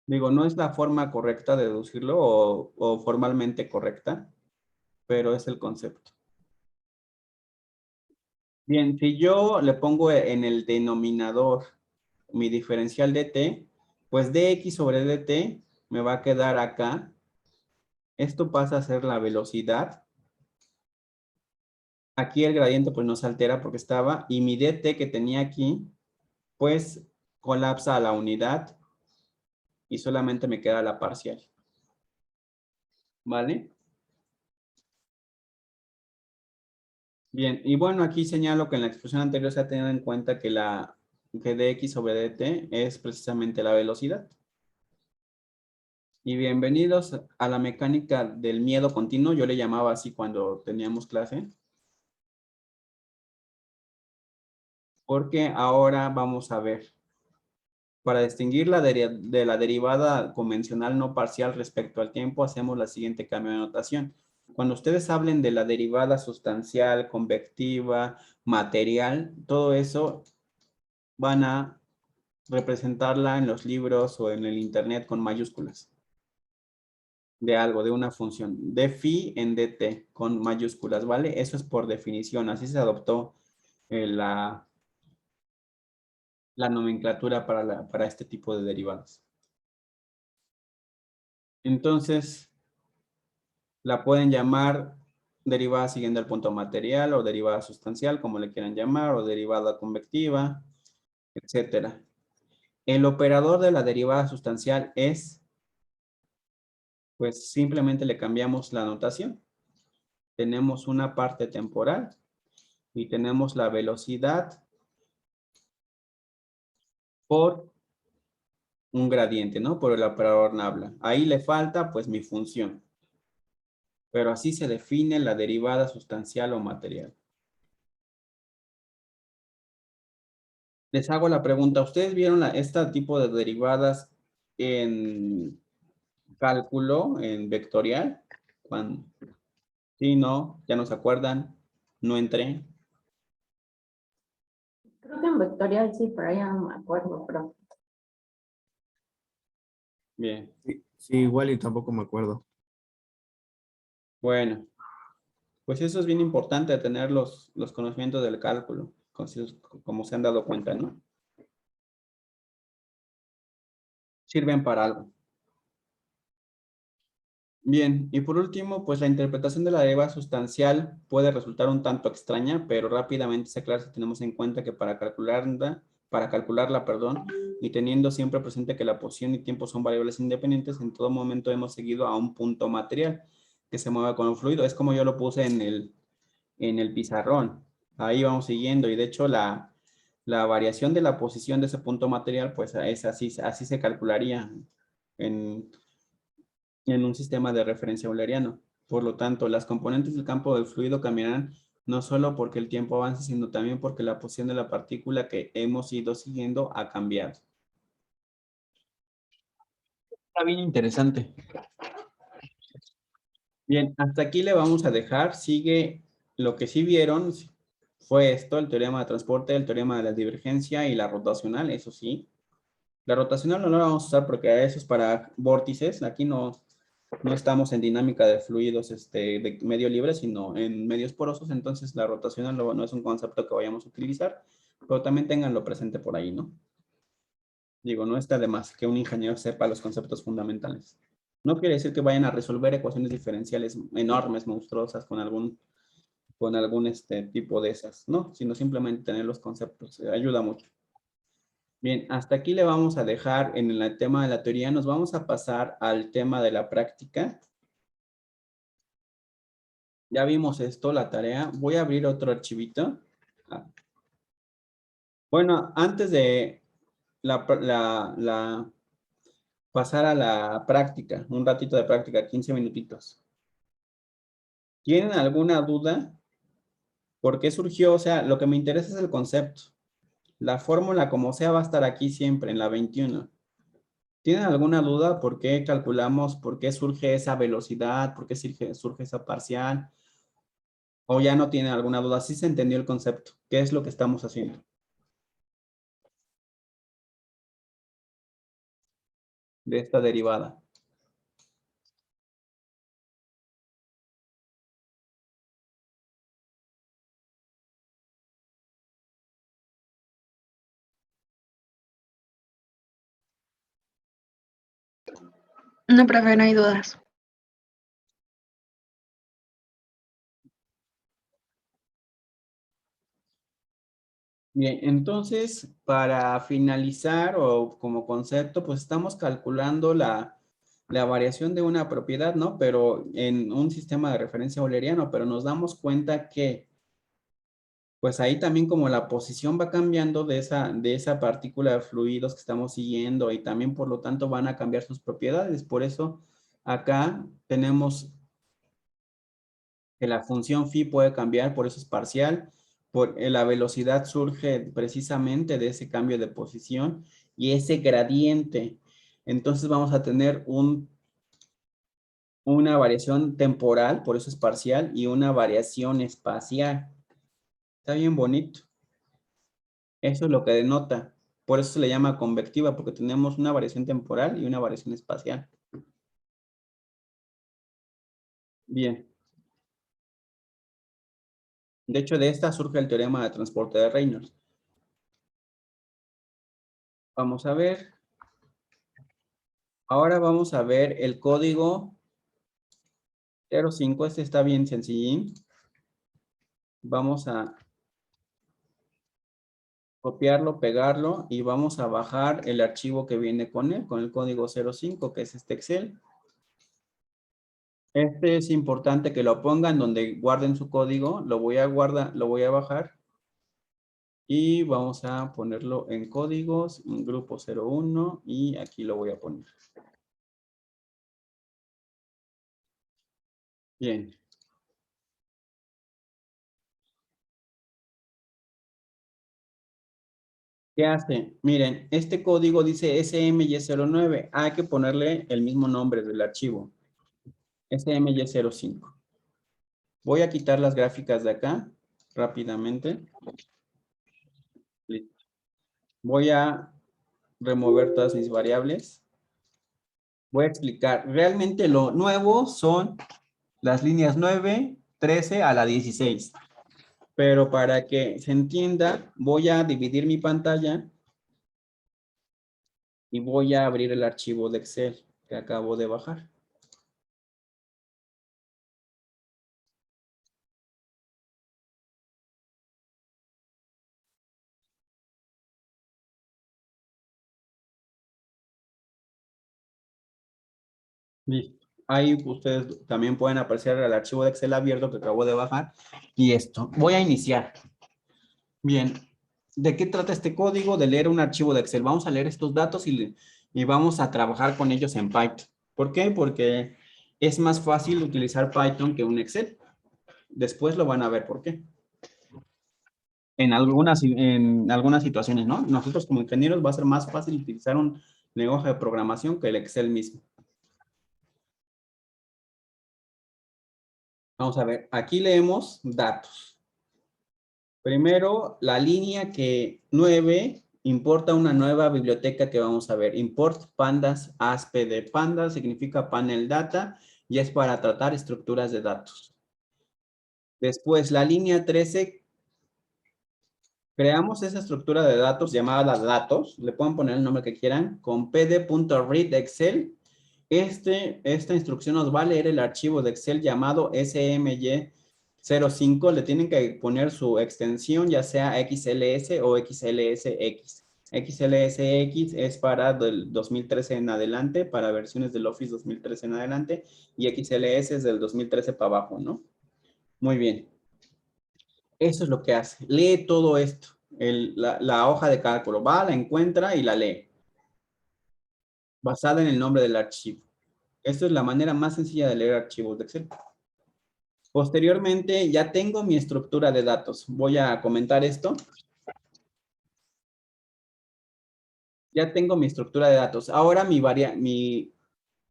Digo, no es la forma correcta de deducirlo o formalmente correcta, pero es el concepto. Bien, si yo le pongo en el denominador mi diferencial de t, pues dx sobre dt me va a quedar acá. Esto pasa a ser la velocidad. Aquí el gradiente pues no se altera porque estaba, y mi dt que tenía aquí, pues colapsa a la unidad y solamente me queda la parcial. ¿Vale? Bien, y bueno, aquí señalo que en la expresión anterior se ha tenido en cuenta que dx sobre dt es precisamente la velocidad. Y bienvenidos a la mecánica del miedo continuo, yo le llamaba así cuando teníamos clase. Porque ahora vamos a ver, para distinguir de la derivada convencional no parcial respecto al tiempo, hacemos la siguiente cambio de notación. Cuando ustedes hablen de la derivada sustancial, convectiva, material, todo eso van a representarla en los libros o en el internet con mayúsculas. De algo, de una función. De phi en dt con mayúsculas, ¿vale? Eso es por definición. Así se adoptó la nomenclatura para este tipo de derivadas. Entonces, la pueden llamar derivada siguiendo el punto material o derivada sustancial, como le quieran llamar, o derivada convectiva, etcétera. El operador de la derivada sustancial es, pues simplemente le cambiamos la notación. tenemos una parte temporal y tenemos la velocidad por un gradiente, ¿no? Por el operador nabla. Ahí le falta pues mi función. Pero así se define la derivada sustancial o material. Les hago la pregunta, ¿ustedes vieron este tipo de derivadas en cálculo, en vectorial? Cuando, sí, no, ya no se acuerdan, no entré. Creo que en vectorial sí, pero ya no me acuerdo, pero Bien, Sí, sí, igual y tampoco me acuerdo. bueno, pues eso es bien importante, tener los conocimientos del cálculo, como se han dado cuenta, ¿no? Sirven para algo. Bien, y por último, pues la interpretación de la derivada sustancial puede resultar un tanto extraña, pero rápidamente se aclara si tenemos en cuenta que para calcularla, perdón, y teniendo siempre presente que la posición y tiempo son variables independientes, en todo momento hemos seguido a un punto material que se mueve con el fluido. Es como yo lo puse en el pizarrón. Ahí vamos siguiendo, y de hecho la variación de la posición de ese punto material, pues es así se calcularía en un sistema de referencia euleriano. Por lo tanto, las componentes del campo del fluido cambiarán no solo porque el tiempo avance, sino también porque la posición de la partícula que hemos ido siguiendo ha cambiado. Está bien interesante. Bien, hasta aquí le vamos a dejar. Sigue lo que sí vieron, fue esto, el teorema de transporte, el teorema de la divergencia y la rotacional, eso sí. La rotacional no la vamos a usar porque eso es para vórtices. Aquí no estamos en dinámica de fluidos de medio libre, sino en medios porosos. Entonces la rotacional no es un concepto que vayamos a utilizar, pero también ténganlo presente por ahí, ¿no? Digo, no está de más que un ingeniero sepa los conceptos fundamentales. No quiere decir que vayan a resolver ecuaciones diferenciales enormes, monstruosas, con algún tipo de esas, ¿no? Sino simplemente tener los conceptos. Ayuda mucho. Bien, hasta aquí le vamos a dejar en el tema de la teoría. Nos vamos a pasar al tema de la práctica. Ya vimos esto, la tarea. Voy a abrir otro archivito. Bueno, antes de pasar a la práctica, un ratito de práctica, 15 minutitos. ¿Tienen alguna duda? ¿Por qué surgió? O sea, lo que me interesa es el concepto. La fórmula, como sea, va a estar aquí siempre, en la 21. ¿Tienen alguna duda? ¿Por qué calculamos? ¿Por qué surge esa velocidad? ¿Por qué surge esa parcial? ¿O ya no tienen alguna duda? ¿Sí se entendió el concepto? ¿Qué es lo que estamos haciendo de esta derivada? No, profe, no hay dudas. Bien, entonces, para finalizar o como concepto, pues estamos calculando la variación de una propiedad, ¿no? Pero en un sistema de referencia euleriano, pero nos damos cuenta que, pues ahí también como la posición va cambiando de esa partícula de fluidos que estamos siguiendo, y también por lo tanto van a cambiar sus propiedades. Por eso acá tenemos que la función phi puede cambiar, por eso es parcial. La velocidad surge precisamente de ese cambio de posición y ese gradiente. Entonces vamos a tener una variación temporal, por eso es parcial, y una variación espacial. Está bien bonito. Eso es lo que denota. Por eso se le llama convectiva, porque tenemos una variación temporal y una variación espacial. Bien. De hecho, de esta surge el teorema de transporte de Reynolds. Vamos a ver. Ahora vamos a ver el código 05. Este está bien sencillín. Vamos a copiarlo, pegarlo y vamos a bajar el archivo que viene con él, con el código 05, que es este Excel. Este es importante que lo pongan donde guarden su código. Lo voy a bajar. Y vamos a ponerlo en códigos, en grupo 01, y aquí lo voy a poner. Bien. ¿Qué hace? Miren, este código dice SMY09. Hay que ponerle el mismo nombre del archivo. SMY05. Voy a quitar las gráficas de acá rápidamente. Listo. Voy a remover todas mis variables. Voy a explicar. Realmente lo nuevo son las líneas 9, 13 a la 16. Pero para que se entienda, voy a dividir mi pantalla y voy a abrir el archivo de Excel que acabo de bajar. Listo. Ahí ustedes también pueden apreciar el archivo de Excel abierto que acabo de bajar. Y esto. Voy a iniciar. Bien. ¿De qué trata este código? De leer un archivo de Excel. Vamos a leer estos datos y vamos a trabajar con ellos en Python. ¿Por qué? Porque es más fácil utilizar Python que un Excel. Después lo van a ver por qué. En algunas situaciones, ¿no? Nosotros como ingenieros va a ser más fácil utilizar un lenguaje de programación que el Excel mismo. Vamos a ver, aquí leemos datos. Primero, la línea 9 importa una nueva biblioteca que vamos a ver. Import pandas ASP. Panda significa panel data y es para tratar estructuras de datos. Después, la línea 13, creamos esa estructura de datos llamada datos. Le pueden poner el nombre que quieran. Con pd.read Excel. Esta instrucción nos va a leer el archivo de Excel llamado SMY05. Le tienen que poner su extensión, ya sea XLS o XLSX. XLSX es para del 2013 en adelante, para versiones del Office 2013 en adelante, y XLS es del 2013 para abajo, ¿no? Muy bien. Eso es lo que hace. Lee todo esto. La hoja de cálculo. Va, la encuentra y la lee. Basada en el nombre del archivo. Esta es la manera más sencilla de leer archivos de Excel. Posteriormente, ya tengo mi estructura de datos. Voy a comentar esto. Ya tengo mi estructura de datos. Ahora mi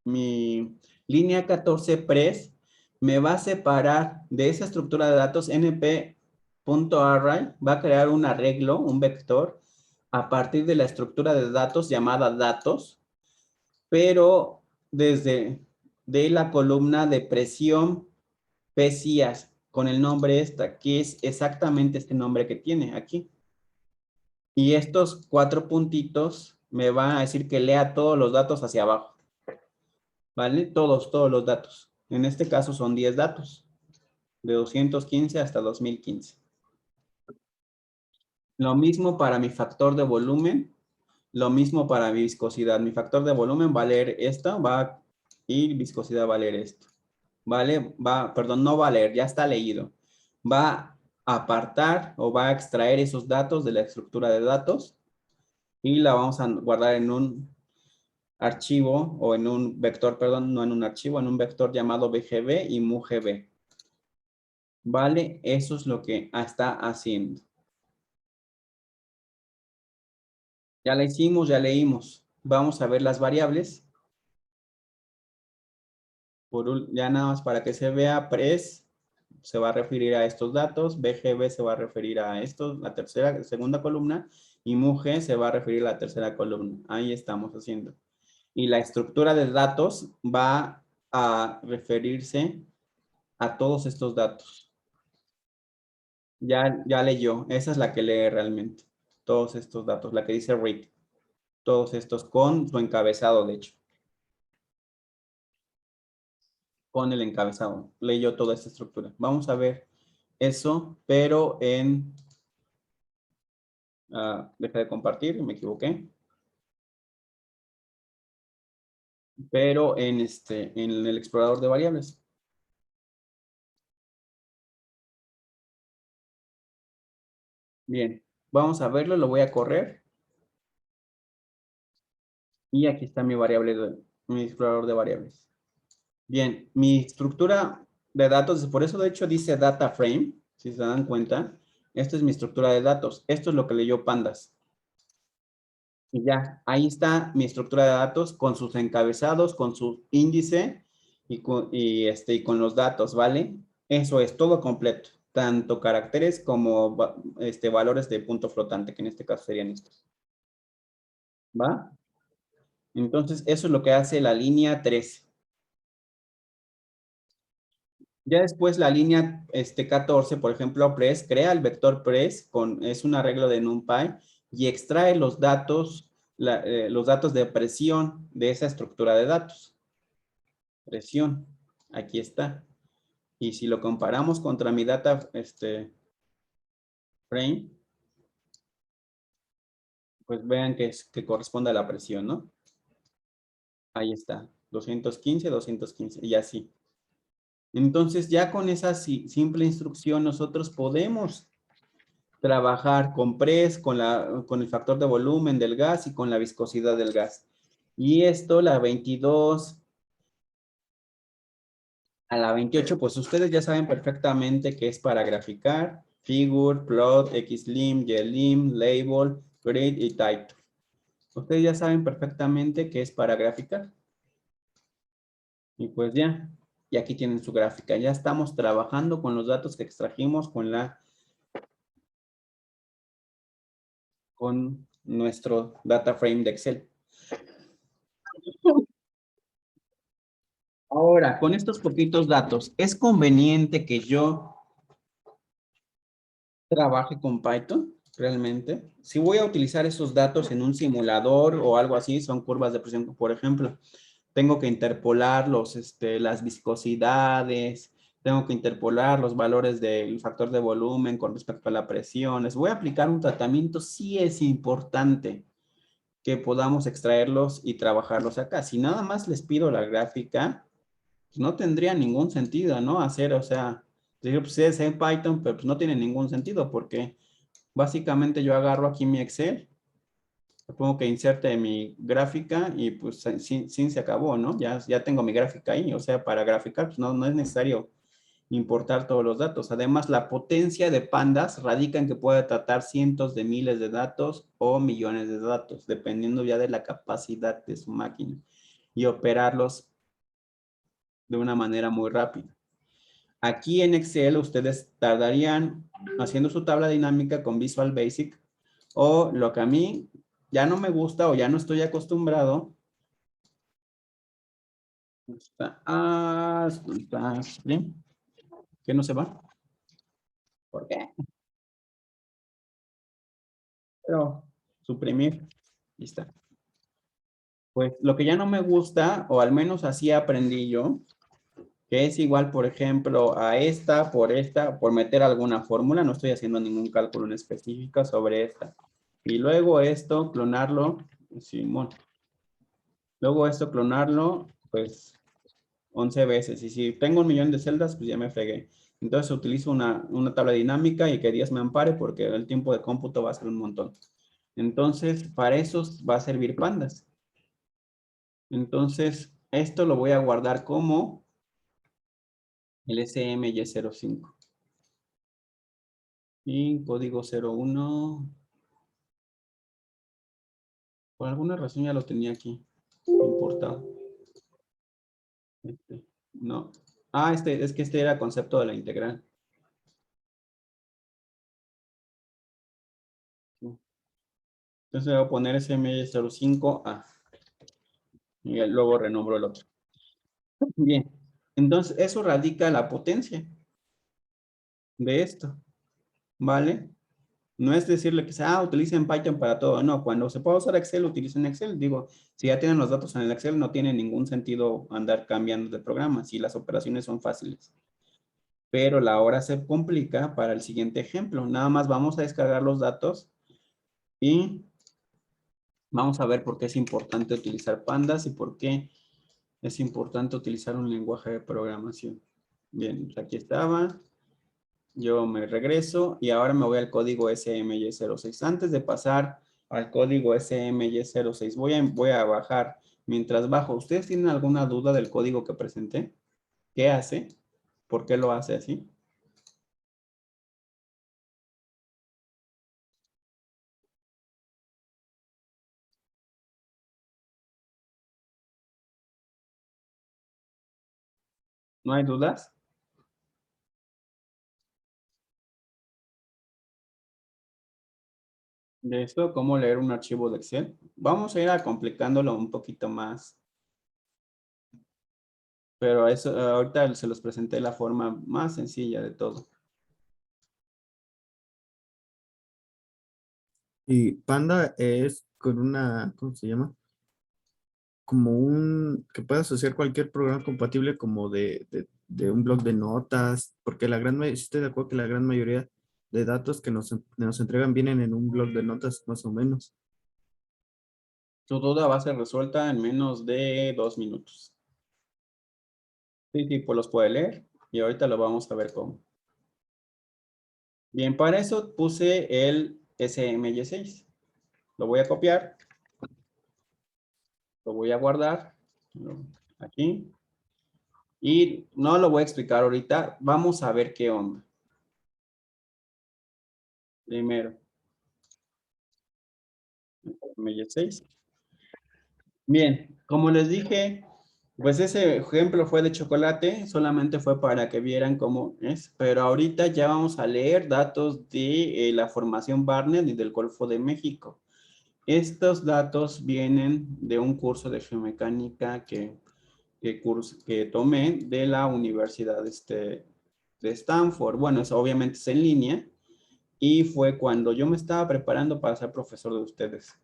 línea 14 pres me va a separar de esa estructura de datos np.array. Va a crear un arreglo, un vector, a partir de la estructura de datos llamada datos, pero desde la columna de presión PCIAS con el nombre esta, que es exactamente este nombre que tiene aquí. Y estos 4 puntitos me van a decir que lea todos los datos hacia abajo. ¿Vale? Todos los datos. En este caso son 10 datos. De 215 hasta 2015. Lo mismo para mi factor de volumen. Lo mismo para mi viscosidad. Mi factor de volumen va a leer esto, y viscosidad va a leer esto. ¿Vale? Perdón, no va a leer, ya está leído. Va a apartar o va a extraer esos datos de la estructura de datos y la vamos a guardar en un archivo o en un vector, perdón, no en un archivo, en un vector llamado BGB y MUGB. ¿Vale? Eso es lo que está haciendo. Ya la hicimos, ya leímos. Vamos a ver las variables. Ya nada más para que se vea, pres se va a referir a estos datos, BGB se va a referir a estos, la segunda columna, y MUG se va a referir a la tercera columna. Ahí estamos haciendo. Y la estructura de datos va a referirse a todos estos datos. Ya leyó, esa es la que lee realmente. Todos estos datos, la que dice read. Todos estos con su encabezado, de hecho. Con el encabezado. Leyó toda esta estructura. Vamos a ver eso, pero en... deja de compartir, me equivoqué. Pero en el explorador de variables. Bien, vamos a verlo, lo voy a correr. Y aquí está mi variable, mi explorador de variables. Bien, mi estructura de datos, por eso de hecho dice data frame, si se dan cuenta. Esta es mi estructura de datos. Esto es lo que leyó Pandas. Y ya, ahí está mi estructura de datos con sus encabezados, con su índice y con los datos, ¿vale? Eso es todo completo, tanto caracteres como valores de punto flotante, que en este caso serían estos. ¿Va? Entonces, eso es lo que hace la línea 13. Ya después la línea 14, por ejemplo, press, crea el vector press, es un arreglo de NumPy, y extrae los datos de presión de esa estructura de datos. Presión, aquí está. Y si lo comparamos contra mi data frame, pues vean que corresponde a la presión, ¿no? Ahí está, 215, 215, y así. Entonces, ya con esa simple instrucción, nosotros podemos trabajar con press, con el factor de volumen del gas y con la viscosidad del gas. Y esto, la 22 a la 28, pues ustedes ya saben perfectamente que es para graficar, figure, plot, xlim, ylim, label, grid y title. Ustedes ya saben perfectamente que es para graficar. Y pues ya, y aquí tienen su gráfica. Ya estamos trabajando con los datos que extrajimos con nuestro data frame de Excel. Ahora, con estos poquitos datos, ¿es conveniente que yo trabaje con Python realmente? Si voy a utilizar esos datos en un simulador o algo así, son curvas de presión, por ejemplo, tengo que interpolar las viscosidades, tengo que interpolar los valores del factor de volumen con respecto a la presión. Les voy a aplicar un tratamiento, sí es importante que podamos extraerlos y trabajarlos acá. Si nada más les pido la gráfica, pues no tendría ningún sentido, ¿no? Hacer, o sea, digo, pues es en Python, pero pues no tiene ningún sentido porque básicamente yo agarro aquí mi Excel, supongo que inserte mi gráfica y pues sin se acabó, ¿no? Ya tengo mi gráfica ahí, o sea, para graficar pues no es necesario importar todos los datos. Además, la potencia de Pandas radica en que puede tratar cientos de miles de datos o millones de datos, dependiendo ya de la capacidad de su máquina y operarlos de una manera muy rápida. Aquí en Excel ustedes tardarían haciendo su tabla dinámica con Visual Basic, o lo que a mí ya no me gusta o ya no estoy acostumbrado. ¿Qué no se va? ¿Por qué? Pero suprimir. Ahí está. Pues lo que ya no me gusta, o al menos así aprendí yo, que es igual, por ejemplo, a esta, por meter alguna fórmula, no estoy haciendo ningún cálculo en específico sobre esta. Y luego esto, clonarlo, Simón. Luego esto, clonarlo, pues 11 veces. Y si tengo 1.000.000 de celdas, pues ya me fregué. Entonces utilizo una tabla dinámica y que Dios me ampare porque el tiempo de cómputo va a ser un montón. Entonces, para eso va a servir Pandas. Entonces, esto lo voy a guardar como el SMY05. Y código 01. Por alguna razón ya lo tenía aquí importado. No. Ah, es que este era concepto de la integral. Entonces voy a poner SMY05A. Y luego renombro el otro. Bien. Entonces, eso radica la potencia de esto. ¿Vale? No es decirle que utilicen Python para todo. No, cuando se pueda usar Excel, utilicen Excel. Digo, si ya tienen los datos en el Excel, no tiene ningún sentido andar cambiando de programa si las operaciones son fáciles. Pero la hora se complica para el siguiente ejemplo. Nada más vamos a descargar los datos y vamos a ver por qué es importante utilizar Pandas y por qué es importante utilizar un lenguaje de programación. Bien, aquí estaba. Yo me regreso y ahora me voy al código SMY06. Antes de pasar al código SMY06, voy a bajar. Mientras bajo, ¿ustedes tienen alguna duda del código que presenté? ¿Qué hace? ¿Por qué lo hace así? ¿No hay dudas? De esto, ¿cómo leer un archivo de Excel? Vamos a ir complicándolo un poquito más. Pero eso ahorita se los presenté la forma más sencilla de todo. Y Panda es con una, ¿cómo se llama? Como que puede asociar cualquier programa compatible como de un blog de notas, porque la gran mayoría, estoy de acuerdo que la gran mayoría de datos que nos entregan vienen en un blog de notas más o menos. Tu duda va a ser resuelta en menos de 2 minutos. Sí, pues los puede leer y ahorita lo vamos a ver cómo. Bien, para eso puse el SMY6. Lo voy a copiar. Lo voy a guardar. Aquí. Y no lo voy a explicar ahorita. Vamos a ver qué onda. Primero. SMY6. Bien, como les dije, pues ese ejemplo fue de chocolate, solamente fue para que vieran cómo es, pero ahorita ya vamos a leer datos de la formación Barnett y del Golfo de México. Estos datos vienen de un curso de geomecánica que tomé de la Universidad de Stanford. Bueno, eso obviamente es en línea y fue cuando yo me estaba preparando para ser profesor de ustedes,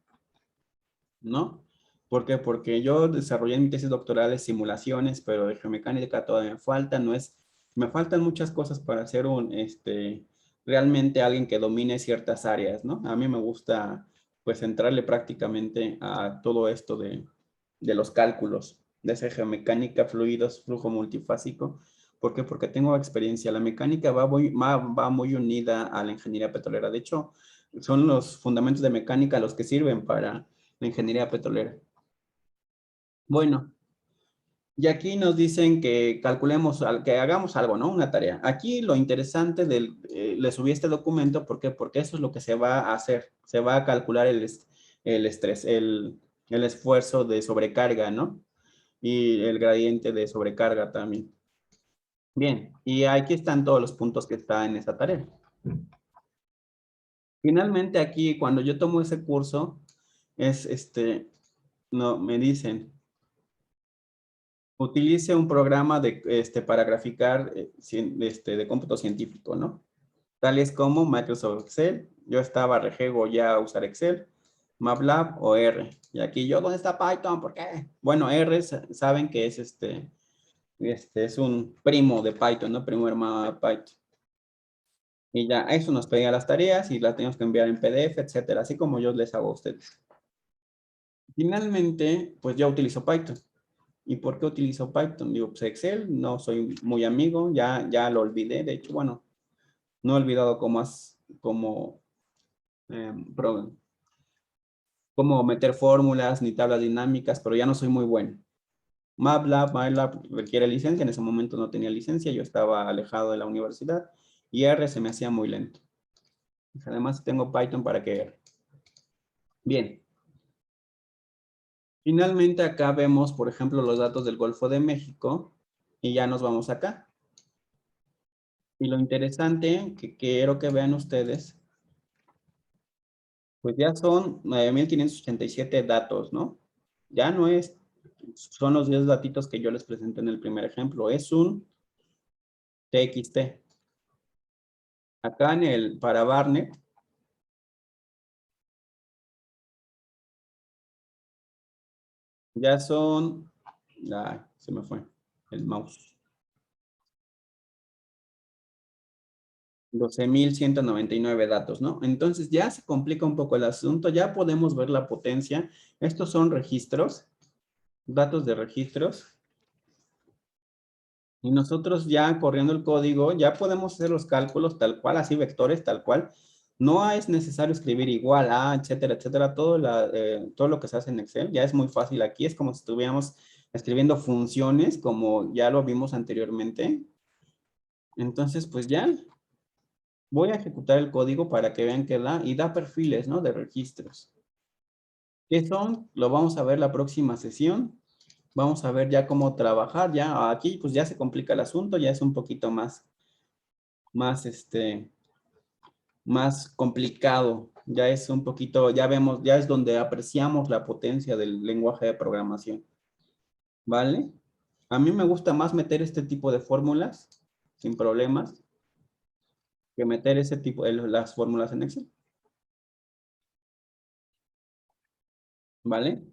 ¿no? ¿Por qué? Porque yo desarrollé en mi tesis doctoral de simulaciones, pero de geomecánica todavía me falta, me faltan muchas cosas para ser realmente alguien que domine ciertas áreas, ¿no? A mí me gusta, pues, entrarle prácticamente a todo esto de los cálculos, de esa geomecánica, fluidos, flujo multifásico. ¿Por qué? Porque tengo experiencia. La mecánica va muy unida a la ingeniería petrolera. De hecho, son los fundamentos de mecánica los que sirven para la ingeniería petrolera. Bueno, y aquí nos dicen que calculemos, que hagamos algo, ¿no? Una tarea. Aquí lo interesante le subí este documento, ¿por qué? Porque eso es lo que se va a hacer. Se va a calcular el estrés, el esfuerzo de sobrecarga, ¿no? Y el gradiente de sobrecarga también. Bien, y aquí están todos los puntos que están en esta tarea. Finalmente aquí, cuando yo tomo ese curso, no, me dicen, utilice un programa para graficar de cómputo científico, ¿no? Tales como Microsoft Excel. Yo estaba rejego ya a usar Excel, MATLAB o R. Y aquí yo, ¿dónde está Python? ¿Por qué? Bueno, R saben que es es un primo de Python, ¿no? Primo hermano de Python. Y ya, eso nos pedía las tareas y las tenemos que enviar en PDF, etcétera, así como yo les hago a ustedes. Finalmente, pues yo utilizo Python. ¿Y por qué utilizo Python? Digo, pues Excel, no soy muy amigo, ya lo olvidé. De hecho, bueno, no he olvidado cómo meter fórmulas ni tablas dinámicas, pero ya no soy muy bueno. MATLAB requiere licencia, en ese momento no tenía licencia, yo estaba alejado de la universidad y R se me hacía muy lento. Además tengo Python para que R. Bien. Finalmente acá vemos, por ejemplo, los datos del Golfo de México y ya nos vamos acá. Y lo interesante que quiero que vean ustedes, pues ya son 9,587 datos, ¿no? Ya no son los 10 datitos que yo les presenté en el primer ejemplo, es un TXT. Acá para Barnett, ya son, se me fue el mouse. 12,199 datos, ¿no? Entonces ya se complica un poco el asunto, ya podemos ver la potencia. Estos son registros, datos de registros. Y nosotros ya corriendo el código, ya podemos hacer los cálculos tal cual, así vectores tal cual. No es necesario escribir igual, etcétera, etcétera. Todo lo que se hace en Excel ya es muy fácil. Aquí es como si estuviéramos escribiendo funciones, como ya lo vimos anteriormente. Entonces, pues ya voy a ejecutar el código para que vean que da, y da perfiles, ¿no? De registros. ¿Qué son? Lo vamos a ver la próxima sesión. Vamos a ver ya cómo trabajar. Ya aquí, pues ya se complica el asunto, ya es un poquito más complicado. Ya es un poquito, ya vemos, ya es donde apreciamos la potencia del lenguaje de programación. ¿Vale? A mí me gusta más meter este tipo de fórmulas sin problemas que meter ese tipo de las fórmulas en Excel. ¿Vale?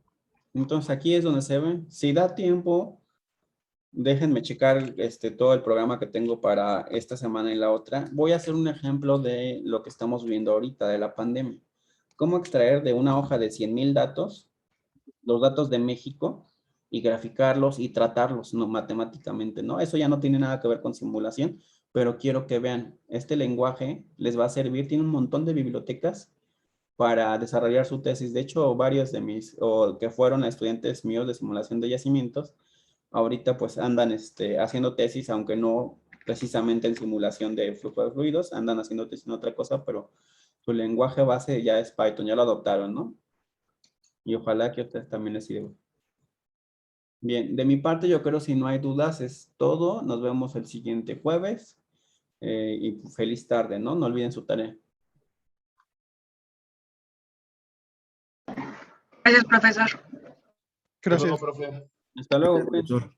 Entonces aquí es donde se ve. Si da tiempo, déjenme checar todo el programa que tengo para esta semana y la otra. Voy a hacer un ejemplo de lo que estamos viendo ahorita, de la pandemia. Cómo extraer de una hoja de 100,000 datos, los datos de México, y graficarlos y tratarlos, ¿no? Matemáticamente, ¿no? Eso ya no tiene nada que ver con simulación, pero quiero que vean, este lenguaje les va a servir, tiene un montón de bibliotecas para desarrollar su tesis. De hecho, varios de o que fueron estudiantes míos de simulación de yacimientos, ahorita pues andan haciendo tesis, aunque no precisamente en simulación de flujo de fluidos, andan haciendo tesis en otra cosa, pero su lenguaje base ya es Python, ya lo adoptaron, ¿no? Y ojalá que a ustedes también les sirva. Bien, de mi parte yo creo, si no hay dudas, es todo. Nos vemos el siguiente jueves. Y feliz tarde, ¿no? No olviden su tarea. Gracias, profesor. Hasta luego, Gracias. profe. Hasta luego. Profesor.